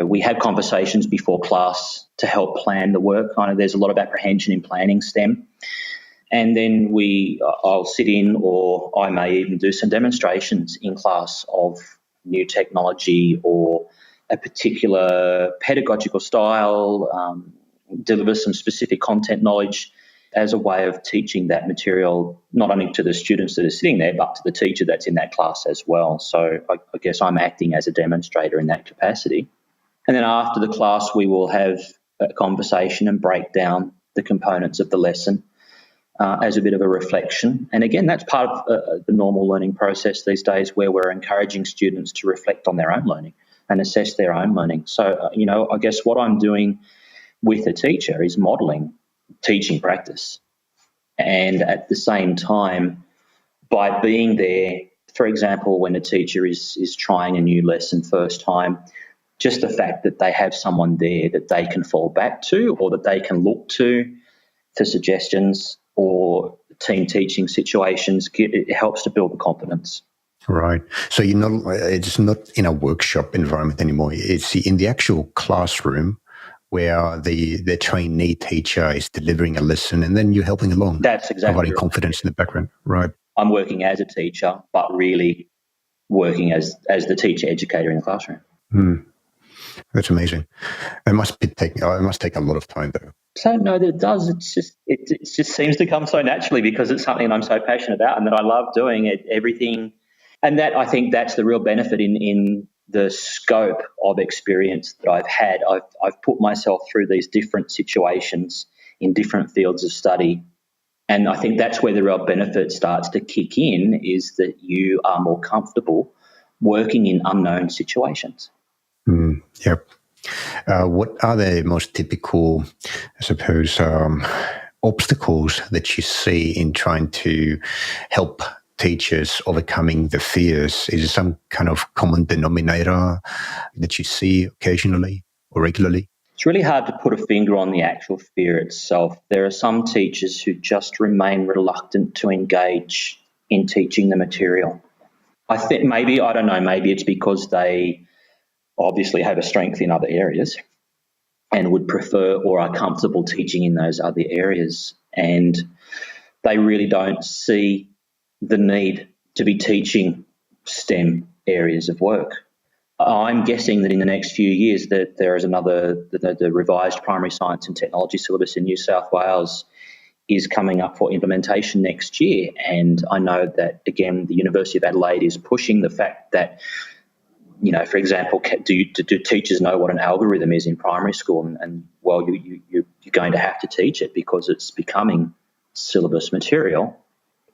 we have conversations before class to help plan the work. I know there's a lot of apprehension in planning STEM. And then I'll sit in, or I may even do some demonstrations in class of new technology or a particular pedagogical style, deliver some specific content knowledge as a way of teaching that material, not only to the students that are sitting there, but to the teacher that's in that class as well. So I guess I'm acting as a demonstrator in that capacity. And then after the class, we will have a conversation and break down the components of the lesson as a bit of a reflection. And again, that's part of the normal learning process these days, where we're encouraging students to reflect on their own learning and assess their own learning. So, I guess what I'm doing with a teacher is modelling teaching practice. And at the same time, by being there, for example, when a teacher is trying a new lesson first time, just the fact that they have someone there that they can fall back to or that they can look to for suggestions or team teaching situations, it helps to build the confidence. Right. So it's not in a workshop environment anymore. It's in the actual classroom where the trainee teacher is delivering a lesson and then you're helping along. That's exactly providing right. confidence in the background. Right. I'm working as a teacher, but really working as the teacher educator in the classroom. That's amazing. It must take a lot of time though. So no, that it does. It just seems to come so naturally because it's something I'm so passionate about and that I love doing it, everything. And that I think that's the real benefit in the scope of experience that I've had. I've put myself through these different situations in different fields of study. And I think that's where the real benefit starts to kick in, is that you are more comfortable working in unknown situations. Yep. What are the most typical, I suppose, obstacles that you see in trying to help teachers overcoming the fears? Is there some kind of common denominator that you see occasionally or regularly? It's really hard to put a finger on the actual fear itself. There are some teachers who just remain reluctant to engage in teaching the material. I think maybe it's because they obviously have a strength in other areas and would prefer or are comfortable teaching in those other areas. And they really don't see the need to be teaching STEM areas of work. I'm guessing that in the next few years that there is the revised primary science and technology syllabus in New South Wales is coming up for implementation next year. And I know that, again, the University of Adelaide is pushing the fact that, for example, do teachers know what an algorithm is in primary school? And you're going to have to teach it because it's becoming syllabus material.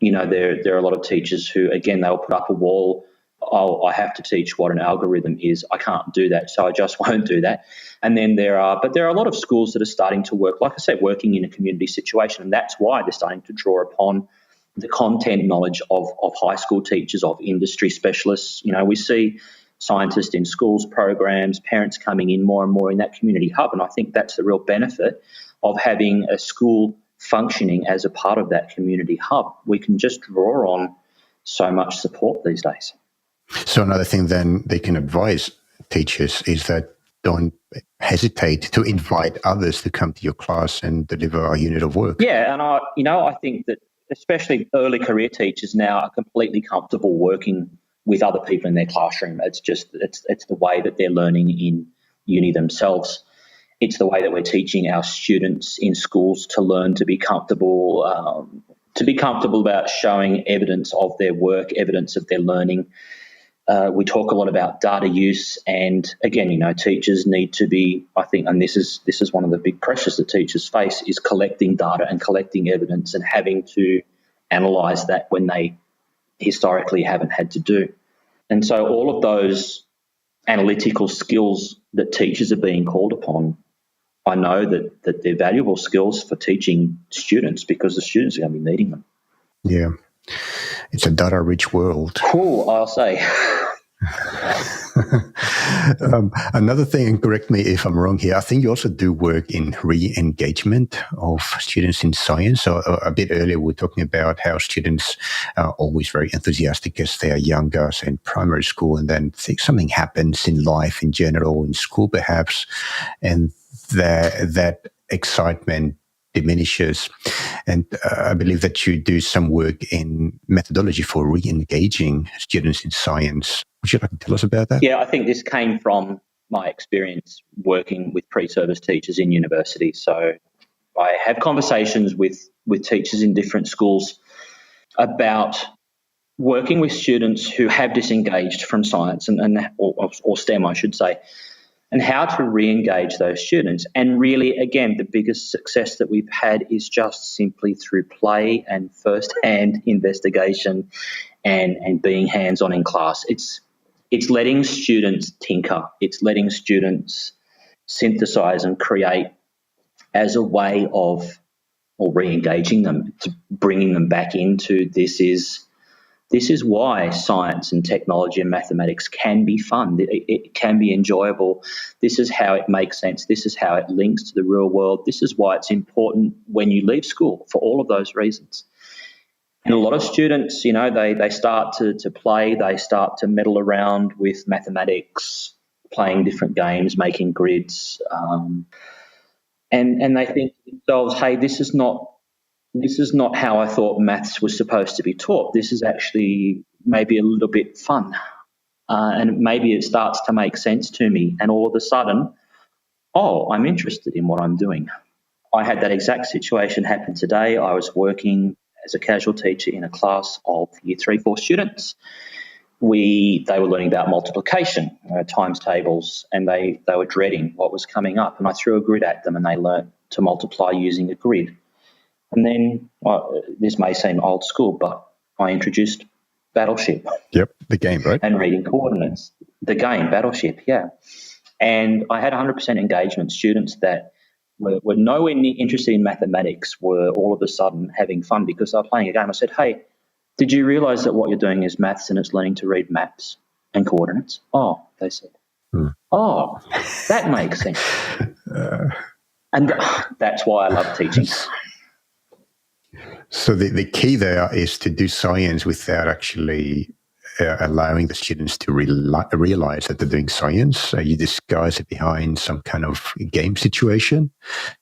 There are a lot of teachers who, again, they'll put up a wall. Oh, I have to teach what an algorithm is. I can't do that, so I just won't do that. And then there are a lot of schools that are starting to work, like I said, working in a community situation, and that's why they're starting to draw upon the content knowledge of high school teachers, of industry specialists. We see scientists in schools programs, parents coming in more and more in that community hub, and I think that's the real benefit of having a school functioning as a part of that community hub. We can just draw on so much support these days. So another thing then they can advise teachers is that don't hesitate to invite others to come to your class and deliver a unit of work. Yeah, and I think that especially early career teachers now are completely comfortable working with other people in their classroom. It's the way that they're learning in uni themselves. It's the way that we're teaching our students in schools to learn to be comfortable about showing evidence of their work, evidence of their learning. We talk a lot about data use, and again, teachers need to be, I think, and this is one of the big pressures that teachers face, is collecting data and collecting evidence and having to analyse that when they historically haven't had to do. And so all of those analytical skills that teachers are being called upon I know that they're valuable skills for teaching students because the students are going to be needing them. Yeah. It's a data-rich world. Cool, I'll say. Another thing, and correct me if I'm wrong here, I think you also do work in re-engagement of students in science. So a bit earlier, we were talking about how students are always very enthusiastic as they are younger, say in primary school, and then something happens in life in general, in school perhaps, and that excitement diminishes. And I believe that you do some work in methodology for re-engaging students in science. Would you like to tell us about that? Yeah, I think this came from my experience working with pre-service teachers in university. So I have conversations with teachers in different schools about working with students who have disengaged from science or STEM, I should say, and how to re-engage those students. And really, again, the biggest success that we've had is just simply through play and first-hand investigation and being hands-on in class. It's letting students tinker. It's letting students synthesize and create as a way of re-engaging them, to bringing them back into this is why science and technology and mathematics can be fun. It can be enjoyable. This is how it makes sense. This is how it links to the real world. This is why it's important when you leave school, for all of those reasons. And a lot of students, they start to play, they start to meddle around with mathematics, playing different games, making grids, and they think to themselves, hey, this is not how I thought maths was supposed to be taught. This is actually maybe a little bit fun. And maybe it starts to make sense to me. And all of a sudden, I'm interested in what I'm doing. I had that exact situation happen today. I was working as a casual teacher in a class of year 3-4 students. They were learning about multiplication, times tables, and they were dreading what was coming up. And I threw a grid at them and they learnt to multiply using a grid. And then, this may seem old school, but I introduced Battleship. Yep, the game, right? And reading coordinates. The game, Battleship, yeah. And I had 100% engagement. Students that were nowhere near interested in mathematics were all of a sudden having fun because they were playing a game. I said, hey, did you realise that what you're doing is maths and it's learning to read maps and coordinates? Oh, they said. Oh, that makes sense. And that's why I love teaching. So the key there is to do science without actually allowing the students to realize that they're doing science. You disguise it behind some kind of game situation,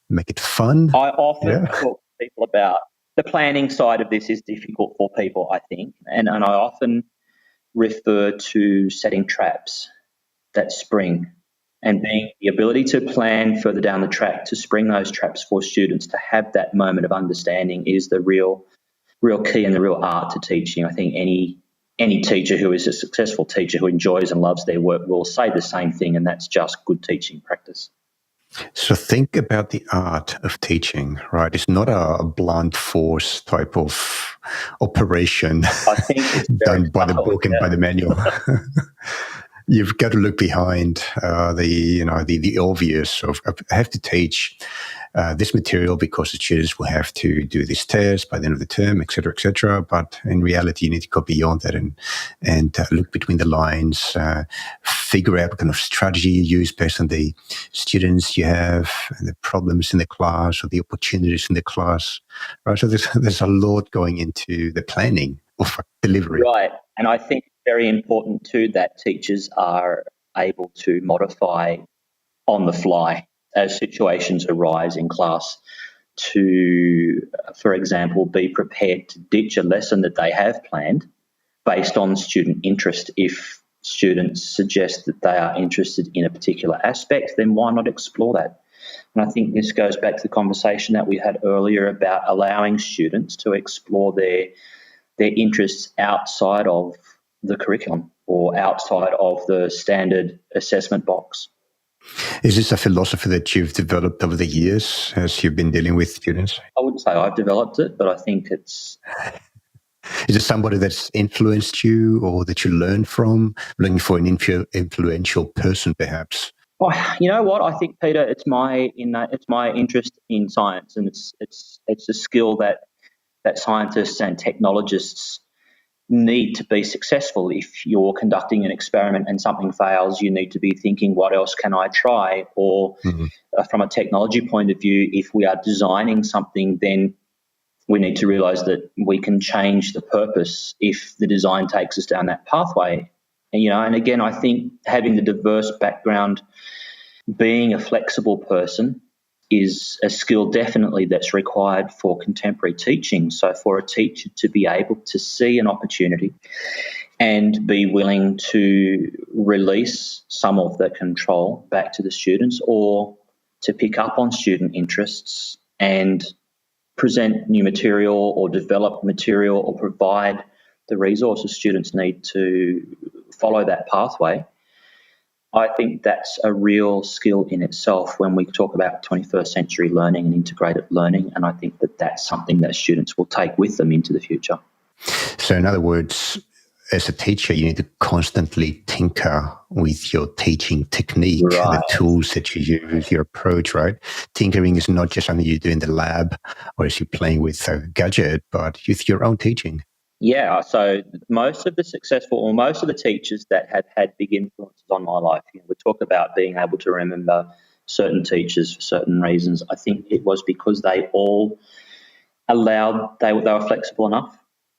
make it fun. I often talk to people about the planning side of this is difficult for people, I think. And I often refer to setting traps that spring and being the ability to plan further down the track to spring those traps for students to have that moment of understanding is the real key and the real art to teaching. I think any teacher who is a successful teacher who enjoys and loves their work will say the same thing, and that's just good teaching practice. So think about the art of teaching, right? It's not a blunt force type of operation I think it's done by the book and by the manual. You've got to look behind the obvious of I have to teach this material because the students will have to do this test by the end of the term, et cetera, but in reality, you need to go beyond that and look between the lines, figure out what kind of strategy you use based on the students you have, and the problems in the class or the opportunities in the class. Right, so there's a lot going into the planning of delivery. Right, and I think it's very important too that teachers are able to modify on the fly as situations arise in class to, for example, be prepared to ditch a lesson that they have planned based on student interest. If students suggest that they are interested in a particular aspect, then why not explore that? And I think this goes back to the conversation that we had earlier about allowing students to explore their interests outside of the curriculum or outside of the standard assessment box. Is this a philosophy that you've developed over the years as you've been dealing with students? I wouldn't say I've developed it, but I think it's... Is it somebody that's influenced you or that you learn from, looking for an influential person perhaps? Oh, you know what? I think, Peter, it's my interest in science, and it's a skill that scientists and technologists need to be successful. If you're conducting an experiment and something fails, you need to be thinking, what else can I try? Or from a technology point of view, if we are designing something, then we need to realise that we can change the purpose if the design takes us down that pathway. And again, I think having the diverse background, being a flexible person, is a skill definitely that's required for contemporary teaching. So for a teacher to be able to see an opportunity and be willing to release some of the control back to the students, or to pick up on student interests and present new material or develop material or provide the resources students need to follow that pathway, I think that's a real skill in itself when we talk about 21st century learning and integrated learning. And I think that that's something that students will take with them into the future. So in other words, as a teacher, you need to constantly tinker with your teaching technique, the tools that you use, your approach, right? Tinkering is not just something you do in the lab or as you're playing with a gadget, but with your own teaching. Yeah, so most of the teachers that have had big influences on my life, we talk about being able to remember certain teachers for certain reasons. I think it was because they all they were flexible enough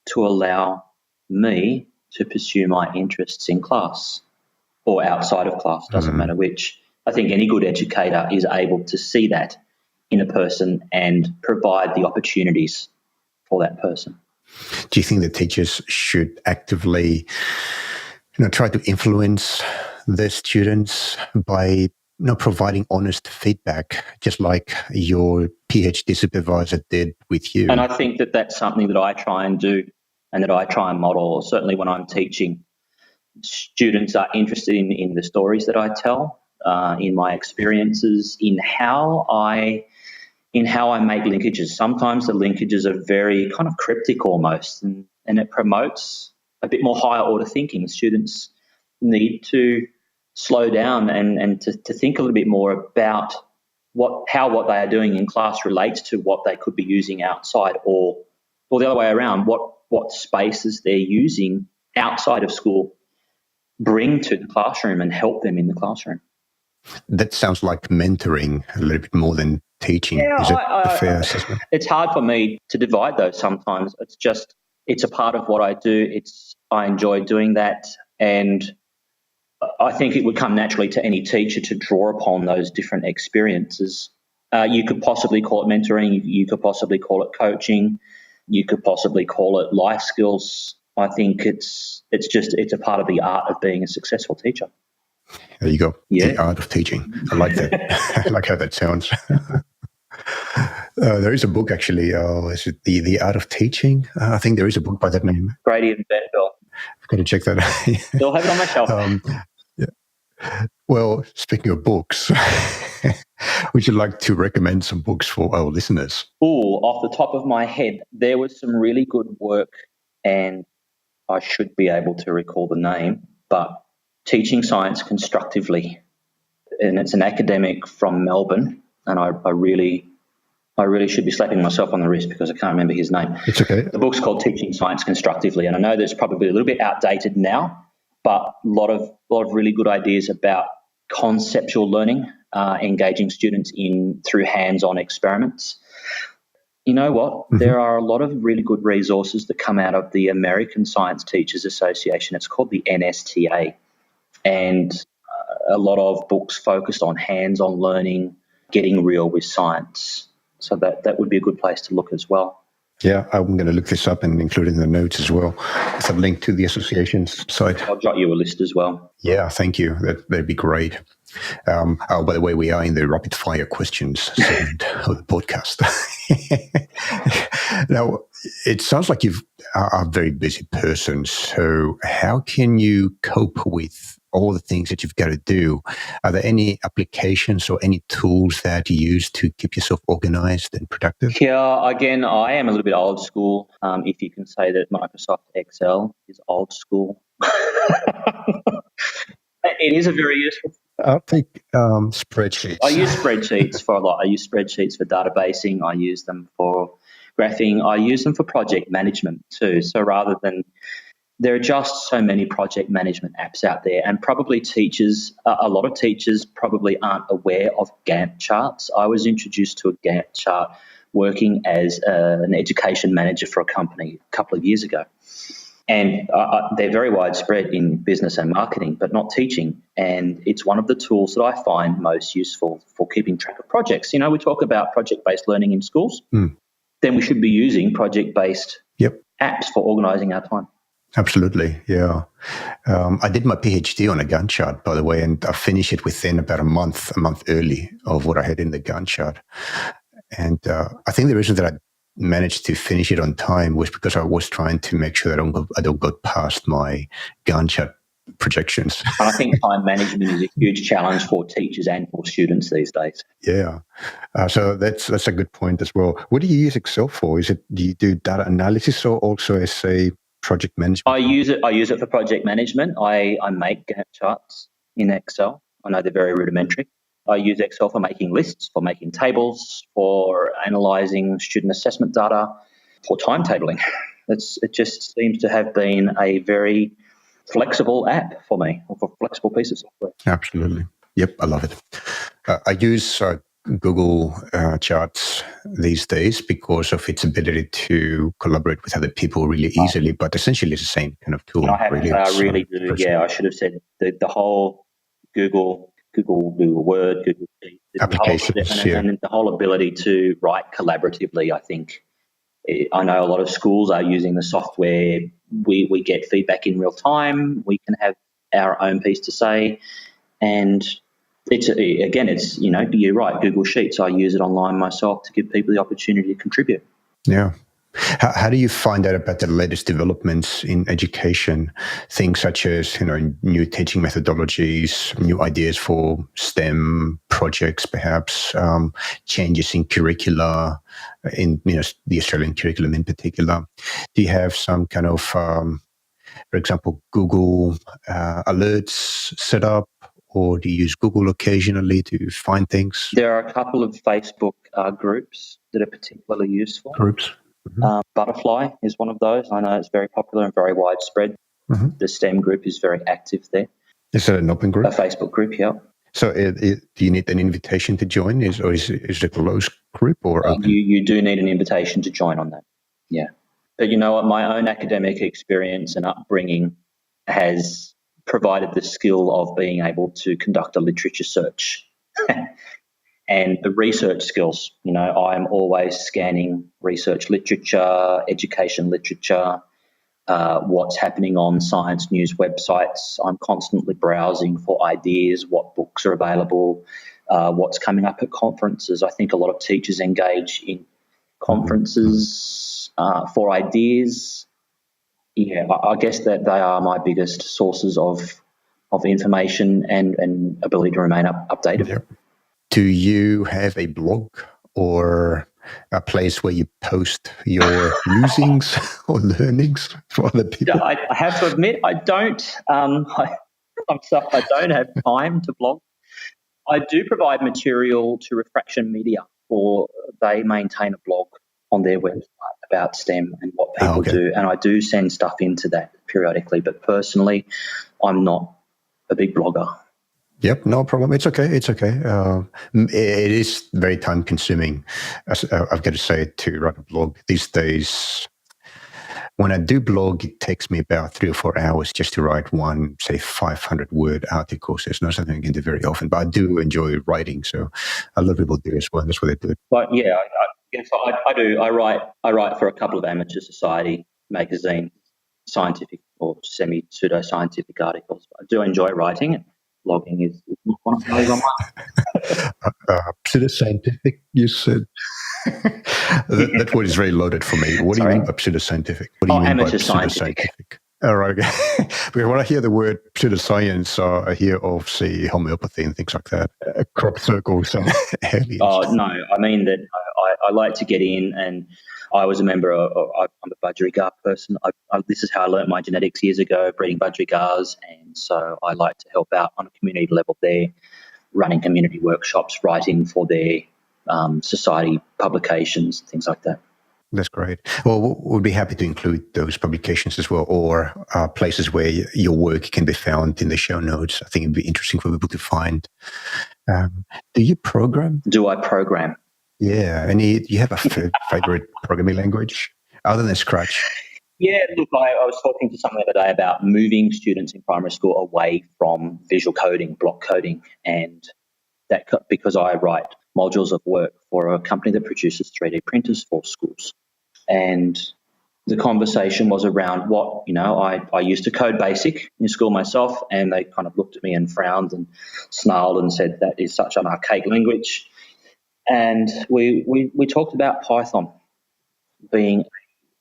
to allow me to pursue my interests in class or outside of class, doesn't matter which. I think any good educator is able to see that in a person and provide the opportunities for that person. Do you think that teachers should actively, try to influence their students by providing honest feedback, just like your Ph.D. supervisor did with you? And I think that that's something that I try and do and that I try and model. Certainly when I'm teaching, students are interested in the stories that I tell, in my experiences, in how I make linkages. Sometimes the linkages are very kind of cryptic almost, and it promotes a bit more higher order thinking. Students need to slow down and to think a little bit more about how what they are doing in class relates to what they could be using outside, or the other way around, what spaces they're using outside of school bring to the classroom and help them in the classroom. That sounds like mentoring a little bit more than teaching. Yeah, is it a fair assessment? It's hard for me to divide those sometimes. It's a part of what I do. I enjoy doing that, and I think it would come naturally to any teacher to draw upon those different experiences. You could possibly call it mentoring. You could possibly call it coaching. You could possibly call it life skills. I think it's a part of the art of being a successful teacher. There you go. Yeah. The art of teaching. I like that. I like how that sounds. There is a book, actually. Is it The Art of Teaching? I think there is a book by that name. Grady and Vanderbilt. I've got to check that out. Still have it on my shelf. Yeah. Well, speaking of books, would you like to recommend some books for our listeners? Off the top of my head, there was some really good work, and I should be able to recall the name, but Teaching Science Constructively, and it's an academic from Melbourne, and I really should be slapping myself on the wrist because I can't remember his name. It's okay. The book's called Teaching Science Constructively, and I know that's probably a little bit outdated now, but a lot of really good ideas about conceptual learning, engaging students through hands-on experiments. You know what? Mm-hmm. There are a lot of really good resources that come out of the American Science Teachers Association. It's called the NSTA. And a lot of books focused on hands-on learning, getting real with science. So that would be a good place to look as well. Yeah, I'm going to look this up and include it in the notes as well. It's a link to the association's site. I'll jot you a list as well. Yeah, thank you. That'd be great. By the way, we are in the rapid fire questions segment of the podcast. Now, it sounds like you are a very busy person. So how can you cope with all the things that you've got to do? Are there any applications or any tools that you use to keep yourself organized and productive? Yeah, again, I am a little bit old school, if you can say that Microsoft Excel is old school. It is a very I think spreadsheets. I use spreadsheets for a lot. I use spreadsheets for databasing. I use them for graphing. I use them for project management too. So rather than, there are just so many project management apps out there, and probably teachers, a lot of teachers probably aren't aware of Gantt charts. I was introduced to a Gantt chart working as an education manager for a company a couple of years ago. And they're very widespread in business and marketing, but not teaching. And it's one of the tools that I find most useful for keeping track of projects. You know, we talk about project-based learning in schools. Then we should be using project-based apps for organising our time. Absolutely, yeah. I did my PhD on a Gantt chart, by the way, and I finished it within about a month early of what I had in the Gantt chart. And I think the reason that I managed to finish it on time was because I was trying to make sure that I don't go past my Gantt chart projections. And I think time management is a huge challenge for teachers and for students these days. Yeah. So that's a good point as well. What do you use Excel for? Do you do data analysis or also as a project management? I use it for project management. I make Gantt charts in Excel. I know they're very rudimentary. I use Excel for making lists, for making tables, for analysing student assessment data, for timetabling. It just seems to have been a very flexible app for me, or for flexible piece of software. Absolutely. Yep, I love it. I use Google Charts these days because of its ability to collaborate with other people really easily, but essentially it's the same kind of tool. I really do. Yeah, I should have said the whole Google Word, Google Sheets, applications, and the whole ability to write collaboratively. I think I know a lot of schools are using the software. We get feedback in real time. We can have our own piece to say, and it's you're right. Google Sheets. I use it online myself to give people the opportunity to contribute. Yeah. How do you find out about the latest developments in education? Things such as, new teaching methodologies, new ideas for STEM projects, perhaps changes in curricula, in the Australian curriculum in particular. Do you have some kind of, for example, Google alerts set up, or do you use Google occasionally to find things? There are a couple of Facebook groups that are particularly useful. Groups. Mm-hmm. Butterfly is one of those. I know it's very popular and very widespread. Mm-hmm. The STEM group is very active there. Is that an open group? A Facebook group, yeah. So do you need an invitation to join? Is it a closed group or open? You do need an invitation to join on that, yeah. But you know what? My own academic experience and upbringing has provided the skill of being able to conduct a literature search. And the research skills, I'm always scanning research literature, education literature, what's happening on science news websites. I'm constantly browsing for ideas, what books are available, what's coming up at conferences. I think a lot of teachers engage in conferences for ideas. Yeah, I guess that they are my biggest sources of information and ability to remain updated. Yep. Do you have a blog or a place where you post your musings or learnings for other people? I have to admit, I don't. I don't have time to blog. I do provide material to Refraction Media, or they maintain a blog on their website about STEM and what people do, and I do send stuff into that periodically. But personally, I'm not a big blogger. Yep, no problem. It's okay. It is very time consuming, I've got to say, to write a blog these days. When I do blog, it takes me about 3 or 4 hours just to write one, say, 500-word article. So it's not something I can do very often, but I do enjoy writing. So a lot of people do as well. That's what they do. But yeah, I do. I write for a couple of amateur society magazines, scientific or semi-pseudo-scientific articles. I do enjoy writing. Blogging is not one of those on mine. Pseudoscientific, you said. That word is very loaded for me. What do you mean by pseudoscientific? What do you mean by pseudoscientific? All right. Because when I hear the word pseudoscience, I hear of, say, homeopathy and things like that. Crop circles and aliens. Oh, no. I mean that I like to get in and I was a member I'm a budgerigar person. This is how I learnt my genetics years ago, breeding budgerigars. And so I like to help out on a community level there, running community workshops, writing for their society publications, things like that. That's great. Well, we'll be happy to include those publications as well, or places where your work can be found in the show notes. I think it'd be interesting for people to find. Do you program? Do I program? Yeah. Do you have a favorite programming language other than Scratch? Yeah, look, I was talking to someone the other day about moving students in primary school away from visual coding, block coding, and that because I write modules of work for a company that produces 3D printers for schools. And the conversation was around I used to code BASIC in school myself, and they kind of looked at me and frowned and snarled and said that is such an archaic language. And we talked about Python being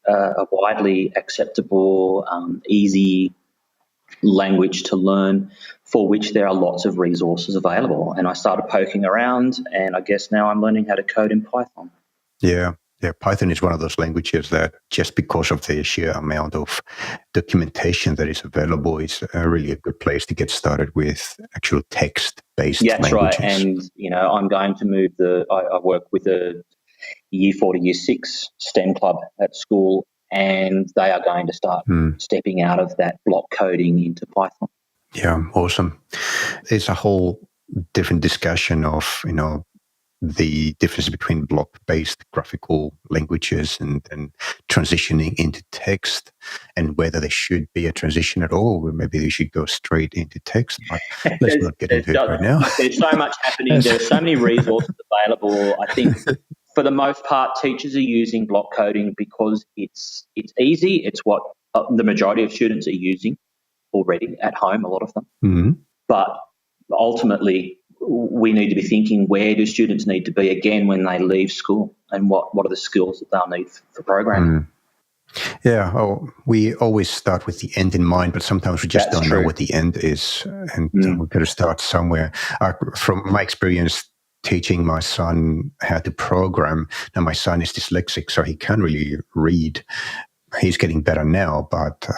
a widely acceptable, easy language to learn, for which there are lots of resources available. And I started poking around, and I guess now I'm learning how to code in Python. Yeah. Python is one of those languages that, just because of the sheer amount of documentation that is available, is really a good place to get started with actual text-based languages. That's right. And, I'm going to move I work with a Year 4 to Year 6 STEM club at school, and they are going to start stepping out of that block coding into Python. Yeah, awesome. It's a whole different discussion of, the difference between block-based graphical languages and transitioning into text, and whether there should be a transition at all, or maybe they should go straight into text. But let's not get into it right now. There's so much happening. There are so many resources available. I think for the most part, teachers are using block coding because it's easy. It's what the majority of students are using already at home, a lot of them. Mm-hmm. But ultimately, we need to be thinking, where do students need to be again when they leave school, and what are the skills that they'll need for programming? Yeah, we always start with the end in mind, but sometimes we just don't know what the end is, and we've got to start somewhere. From my experience teaching my son how to program, now my son is dyslexic, so he can't really read. He's getting better now, but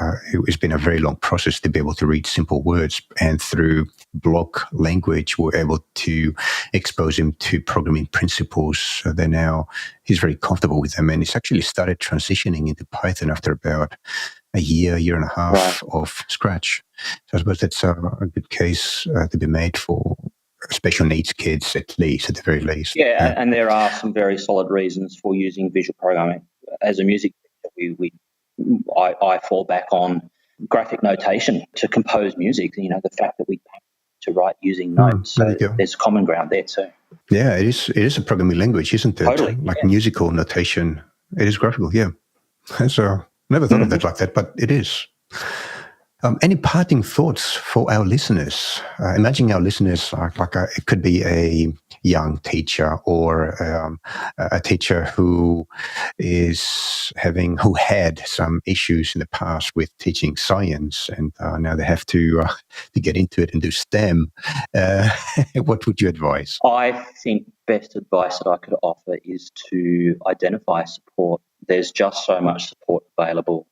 it's been a very long process to be able to read simple words. And through block language, we're able to expose him to programming principles. So then now he's very comfortable with them. And he's actually started transitioning into Python after about a year and a half of Scratch. So I suppose that's a good case to be made for special needs kids, at the very least. Yeah, and there are some very solid reasons for using visual programming. As a music teacher, I fall back on graphic notation to compose music. The fact that we to write using notes, so there's common ground there too. Yeah, it is a programming language, isn't it? Totally, musical notation. It is graphical, yeah. So never thought of that like that, but it is. Any parting thoughts for our listeners? Imagine our listeners it could be a young teacher or a teacher who had some issues in the past with teaching science, and now they have to get into it and do STEM. What would you advise? I think best advice that I could offer is to identify support. There's just so much support available.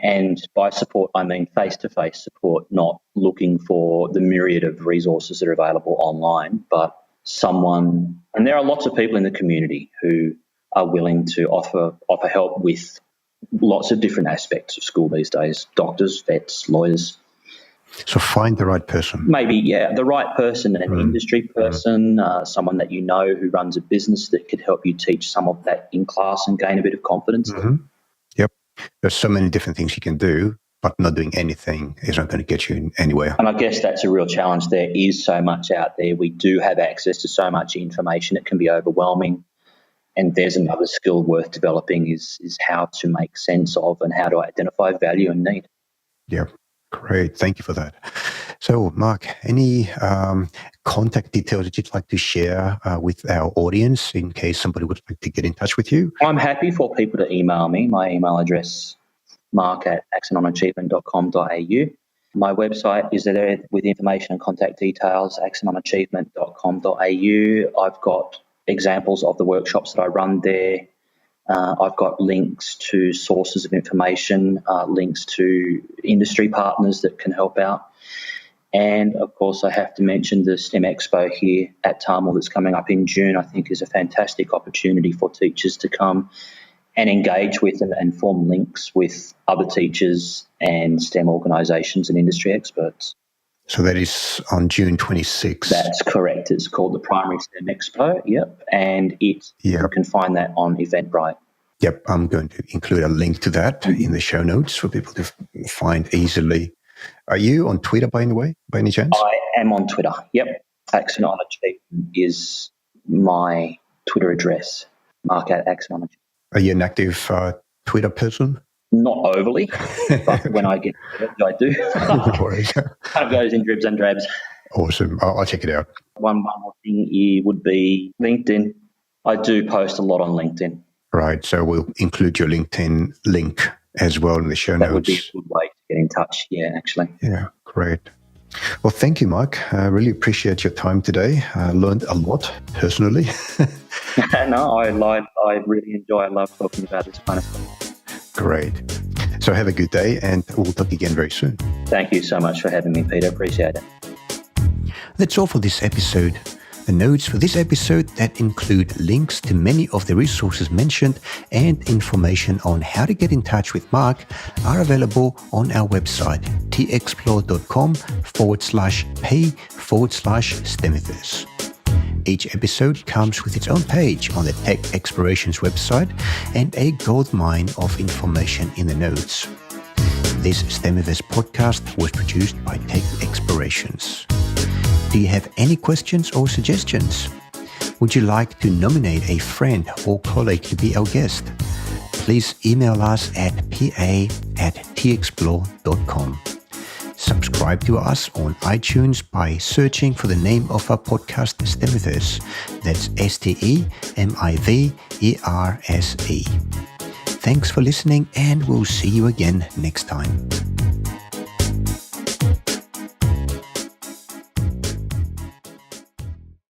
And by support, I mean face-to-face support, not looking for the myriad of resources that are available online, but someone, and there are lots of people in the community who are willing to offer help with lots of different aspects of school these days, doctors, vets, lawyers. So find the right person. Maybe, the right person, an industry person, someone that you know who runs a business that could help you teach some of that in class and gain a bit of confidence. Mm-hmm. Yep. There's so many different things you can do, but not doing anything is not going to get you anywhere. And I guess that's a real challenge. There is so much out there. We do have access to so much information. It can be overwhelming. And there's another skill worth developing is how to make sense of and how to identify value and need. Yeah, great. Thank you for that. So, Marc, any contact details that you'd like to share with our audience in case somebody would like to get in touch with you? I'm happy for people to email me. My email address, mark@axononachievement.com.au. My website is there with information and contact details, axononachievement.com.au. I've got examples of the workshops that I run there. I've got links to sources of information, links to industry partners that can help out. And, of course, I have to mention the STEM Expo here at Tamil that's coming up in June, I think is a fantastic opportunity for teachers to come and engage with and form links with other teachers and STEM organisations and industry experts. So that is on June 26th. That's correct. It's called the Primary STEM Expo, and you can find that on Eventbrite. Yep, I'm going to include a link to that in the show notes for people to find easily. Are you on Twitter, by any chance? I am on Twitter, yep. Axonology is my Twitter address, Mark at Axonology. Are you an active Twitter person? Not overly, but when I get it, I do. No worries. Kind of goes in dribs and drabs. Awesome. I'll check it out. One more thing here would be LinkedIn. I do post a lot on LinkedIn. Right. So we'll include your LinkedIn link as well in the show notes. That would be a good way to get in touch. Yeah, actually. Yeah, great. Well, thank you, Mark. I really appreciate your time today. I learned a lot personally. No, I love talking about this kind of stuff. Great. So have a good day and we'll talk again very soon. Thank you so much for having me, Peter. Appreciate it. That's all for this episode. The notes for this episode that include links to many of the resources mentioned and information on how to get in touch with Mark are available on our website, texplore.com/pay/Stemiverse. Each episode comes with its own page on the Tech Explorations website and a goldmine of information in the notes. This Stemiverse podcast was produced by Tech Explorations. Do you have any questions or suggestions? Would you like to nominate a friend or colleague to be our guest? Please email us at pa@texplore.com. Subscribe to us on iTunes by searching for the name of our podcast, Stemiverse. That's Stemiverse. Thanks for listening, and we'll see you again next time.